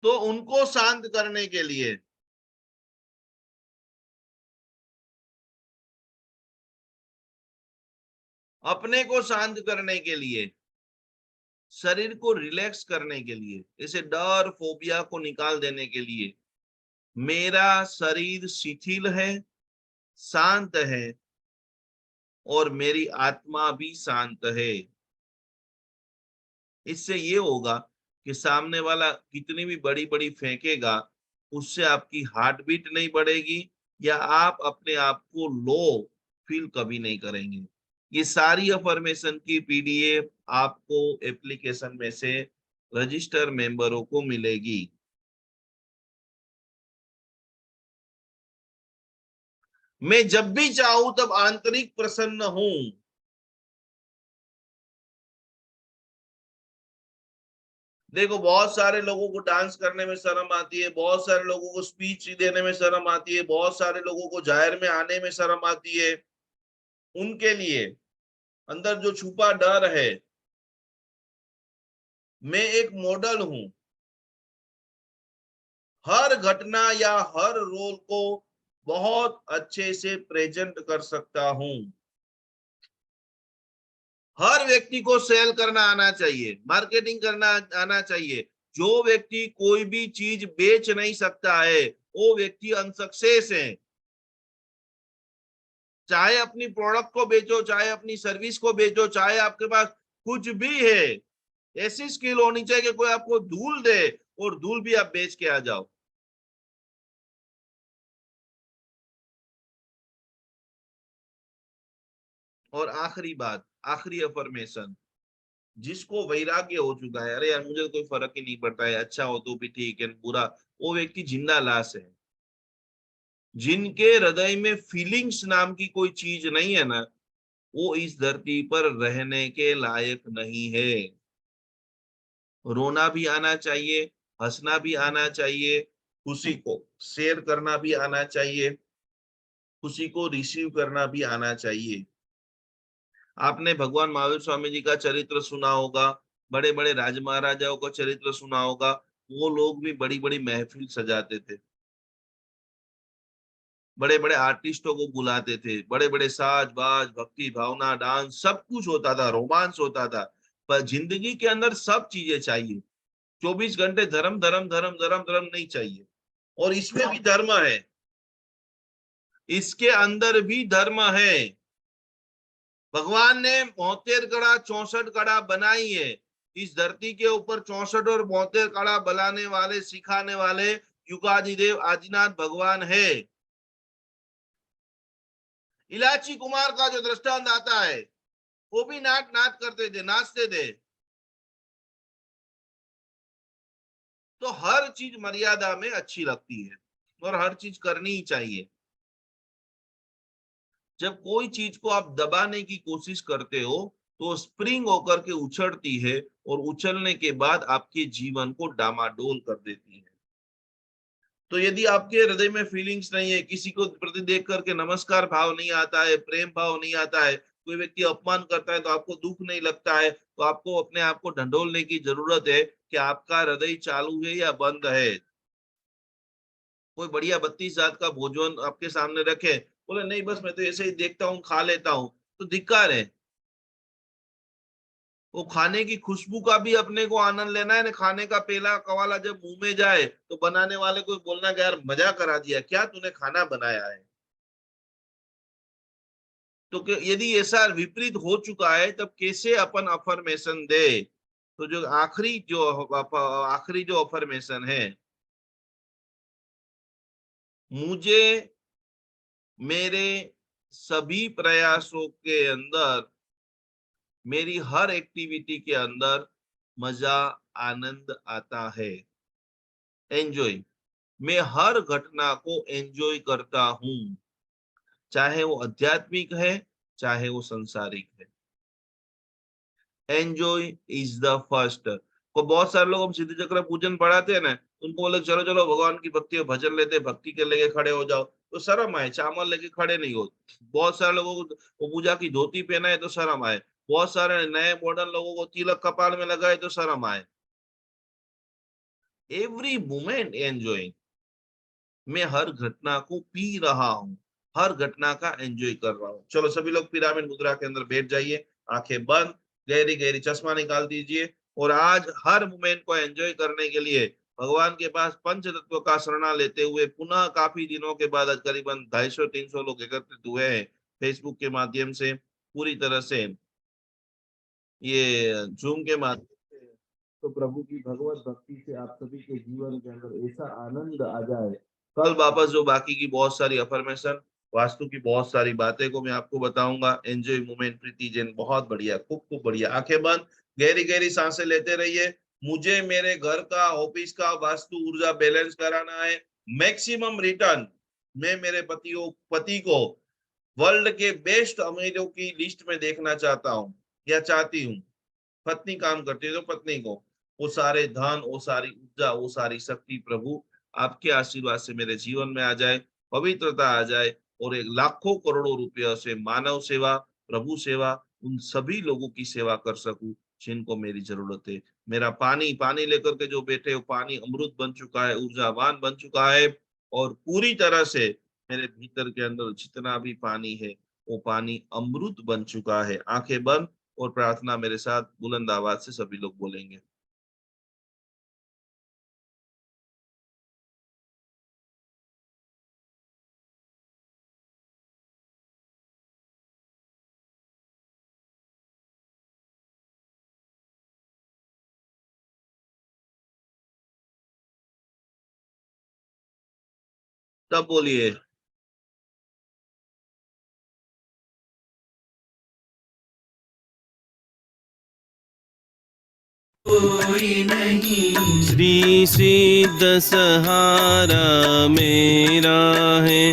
तो उनको शांत करने के लिए, अपने को शांत करने के लिए, शरीर को रिलैक्स करने के लिए, इसे डर फोबिया को निकाल देने के लिए, मेरा शरीर शिथिल है, शांत है, और मेरी आत्मा भी शांत है। इससे ये होगा कि सामने वाला कितनी भी बड़ी बड़ी फेंकेगा, उससे आपकी हार्ट बीट नहीं बढ़ेगी, या आप अपने आप को लो फील कभी नहीं करेंगे। ये सारी अफर्मेशन की पीडीएफ आपको एप्लीकेशन में से रजिस्टर मेंबरों को मिलेगी। मैं जब भी चाहूं तब आंतरिक प्रसन्न हूं। देखो बहुत सारे लोगों को डांस करने में शर्म आती है, बहुत सारे लोगों को स्पीच देने में शर्म आती है, बहुत सारे लोगों को जाहिर में आने में शर्म आती है। उनके लिए अंदर जो छुपा डर है, मैं एक मॉडल हूं, हर घटना या हर रोल को बहुत अच्छे से प्रेजेंट कर सकता हूं। हर व्यक्ति को सेल करना आना चाहिए, मार्केटिंग करना आना चाहिए। जो व्यक्ति कोई भी चीज बेच नहीं सकता है वो व्यक्ति अनसक्सेस है। चाहे अपनी प्रोडक्ट को बेचो, चाहे अपनी सर्विस को बेचो, चाहे आपके पास कुछ भी है, ऐसी स्किल होनी चाहिए कि कोई आपको धूल दे और धूल भी आप बेच के आ जाओ। और आखिरी बात, आखिरी अफर्मेशन, जिसको वैराग्य हो चुका है, अरे यार मुझे तो कोई फर्क ही नहीं पड़ता है, अच्छा हो तो भी ठीक है, बुरा, वो व्यक्ति जिंदा लाश है। जिनके हृदय में फीलिंग्स नाम की कोई चीज नहीं है ना, वो इस धरती पर रहने के लायक नहीं है। रोना भी आना चाहिए, हंसना भी आना चाहिए, खुशी को शेयर करना भी आना चाहिए, खुशी को रिसीव करना भी आना चाहिए। आपने भगवान महावीर स्वामी जी का चरित्र सुना होगा, बड़े बड़े राज महाराजाओं का चरित्र सुना होगा। वो लोग भी बड़ी बड़ी महफिल सजाते थे, बड़े बड़े आर्टिस्टों को बुलाते थे, बड़े बड़े साज बाज, भक्ति भावना, डांस, सब कुछ होता था, रोमांस होता था। पर जिंदगी के अंदर सब चीजें चाहिए। 24 घंटे धर्म धर्म धर्म धर्म धर्म नहीं चाहिए। और इसमें भी धर्म है, इसके अंदर भी धर्म है। भगवान ने 72 कड़ा 64 कड़ा बनाई है। इस धरती के ऊपर 64 और 72 कड़ा बनाने वाले, सिखाने वाले युगादिदेव आदिनाथ भगवान है। इलाची कुमार का जो दृष्टांत आता है, वो भी नाट नाट करते थे, नाचते थे। तो हर चीज मर्यादा में अच्छी लगती है, और हर चीज करनी ही चाहिए। जब कोई चीज को आप दबाने की कोशिश करते हो, तो स्प्रिंग होकर के उछड़ती है, और उछलने के बाद आपके जीवन को डामाडोल कर देती है। तो यदि आपके हृदय में फीलिंग्स नहीं है, किसी को प्रति देख करके नमस्कार भाव नहीं आता है, प्रेम भाव नहीं आता है, कोई व्यक्ति अपमान करता है तो आपको दुख नहीं लगता है, तो आपको अपने आप को ढंढोलने की जरूरत है कि आपका हृदय चालू है या बंद है। कोई बढ़िया 32 जात का भोजन आपके सामने रखे, बोले नहीं बस मैं तो ऐसे ही देखता हूँ, खा लेता हूँ, तो धिक्कार है। वो खाने की खुशबू का भी अपने को आनंद लेना है ना। खाने का पेला कवाला जब मुंह में जाए, तो बनाने वाले को बोलना कि यार मजा करा दिया, क्या तूने खाना बनाया है। तो यदि ऐसा विपरीत हो चुका है, तब कैसे अपन अफर्मेशन दे। तो जो आखिरी जो अफर्मेशन है, मुझे मेरे सभी प्रयासों के अंदर, मेरी हर एक्टिविटी के अंदर मजा, आनंद आता है। एंजॉय, मैं हर घटना को एंजॉय करता हूं, चाहे वो आध्यात्मिक है, चाहे वो संसारिक है। Enjoy is the first. को बहुत सारे लोग हम सिद्धि चक्र पूजन पढ़ाते हैं ना, उनको बोले चलो चलो भगवान की भक्ति और भजन लेते, भक्ति के लेके खड़े हो जाओ, तो शर्म आए, चावल लेके खड़े नहीं हो। बहुत सारे लोगों को वो पूजा की धोती पहना है तो शर्म आए। बहुत सारे नए मॉडर्न लोगों को तिलक कपाल में लगाए तो शर्म आए। एवरी मोमेंट एंजॉय, मैं हर घटना को पी रहा हूँ, हर घटना का एंजॉय कर रहा हूँ। चलो सभी लोग पिरामिड मुद्रा के अंदर बैठ जाइए, आंखें बंद, गहरी गहरी चश्मा निकाल दीजिए, और आज हर मोमेंट को एंजॉय करने के लिए भगवान के पास पंच तत्व का शरणा लेते हुए, पुनः काफी दिनों के बाद आज करीबन 250-300 लोग एकत्रित हुए हैं फेसबुक के माध्यम से, पूरी तरह से ये जूम के माध्यम से। तो प्रभु की भगवत भक्ति से आप सभी के जीवन के अंदर ऐसा आनंद आ जाए। कल वापस जो बाकी की बहुत सारी अफर्मेशन, वास्तु की बहुत सारी बातें को मैं आपको बताऊंगा। एंजॉय मोमेंट प्रीति जैन, बहुत बढ़िया, खूब खूब बढ़िया। आंखें बंद, गहरी गहरी सांसें लेते रहिए। मुझे मेरे घर का, ऑफिस का वास्तु ऊर्जा बैलेंस कराना है, मैक्सिमम रिटर्न। मैं मेरे पति को वर्ल्ड के बेस्ट अमीरों की लिस्ट में देखना चाहता हूँ या चाहती हूँ। पत्नी काम करती है तो पत्नी को वो सारे धन, वो सारी ऊर्जा, वो सारी शक्ति प्रभु आपके आशीर्वाद से मेरे जीवन में आ जाए, पवित्रता आ जाए, और एक लाखों करोड़ों रुपया से मानव सेवा, प्रभु सेवा, उन सभी लोगों की सेवा कर सकूं जिनको मेरी जरूरत है। मेरा पानी, पानी लेकर के जो बैठे, वो पानी अमृत बन चुका है, ऊर्जावान बन चुका है, और पूरी तरह से मेरे भीतर के अंदर जितना भी पानी है, वो पानी अमृत बन चुका है। आंखें बंद, और प्रार्थना मेरे साथ बुलंद आवाज से सभी लोग बोलेंगे। तब बोलिए। कोई नहीं। श्री सिद्ध सहारा मेरा है,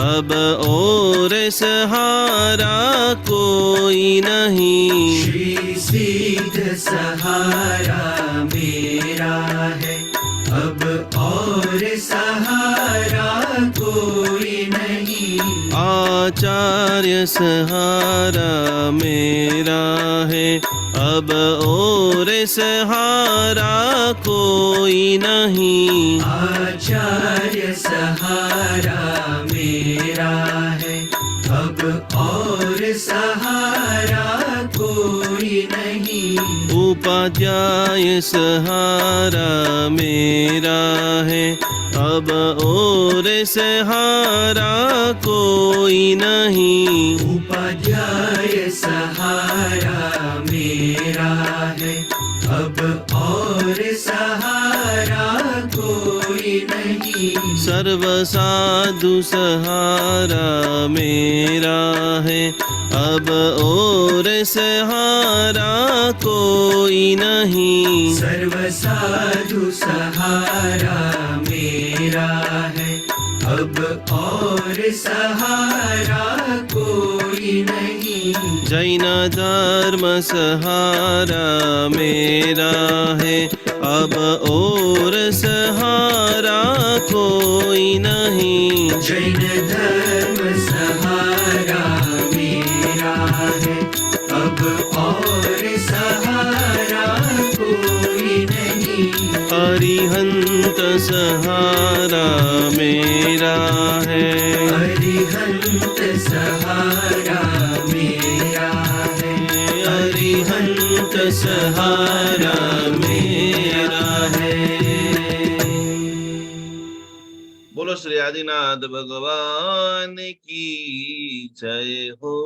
अब और सहारा कोई नहीं। श्री सिद्ध सहारा मेरा है, अब और सहारा कोई नहीं। आचार्य सहारा मेरा है, अब और सहारा कोई नहीं। आचार्य सहारा मेरा है, अब और सहारा कोई नहीं। उपाध्याय सहारा मेरा है, अब और सहारा कोई नहीं। उपाध्याय सहारा मेरा है, अब और सहारा कोई नहीं। सर्व साधु सहारा मेरा है, अब और सहारा कोई नहीं। सर्व साधु सहारा मेरा है, अब और सहारा कोई नहीं। जैन धर्म सहारा मेरा है, अब और सहारा कोई नहीं। जैन धर्म सहारा मेरा है, अब और सहारा कोई नहीं। अरिहंत सहारा मेरा है, अरिहंत सहारा मेरा है। अरिहंत सहारा मेरा है। बोलो श्री आदिनाथ भगवान की जय हो।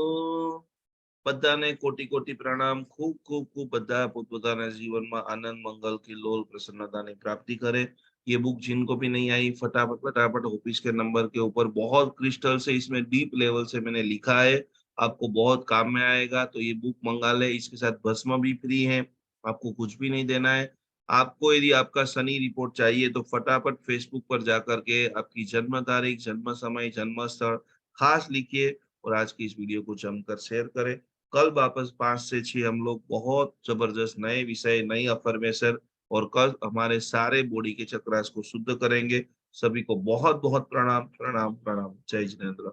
બધાને કોટી કોટી પ્રણામ। ખૂબ ખૂબ ખૂબ બધા પોતપોતાના જીવનમાં આનંદ મંગલ की लोल प्रसन्नता प्राप्ति करे। ये बुक जिनको भी नहीं आई फटाफट फटाफट ऑफिस के नंबर के ऊपर बहुत क्रिस्टल से इसमें डीप लेवल से मैंने लिखा है, आपको बहुत काम में आएगा। तो ये बुक मंगा ले, इसके साथ भस्म भी फ्री है, आपको कुछ भी नहीं देना है। आपको यदि आपका शनि रिपोर्ट चाहिए तो फटाफट फेसबुक पर जाकर के आपकी जन्म तारीख, जन्म समय, जन्म स्थल खास लिखिए और आज की इस वीडियो को जमकर शेयर करें। कल वापस 5 से 6 हम लोग बहुत जबरदस्त नए विषय, नई अफर्मेशन और कल हमारे सारे बॉडी के चक्रास को शुद्ध करेंगे। सभी को बहुत बहुत प्रणाम प्रणाम प्रणाम। जय जिनेंद्र।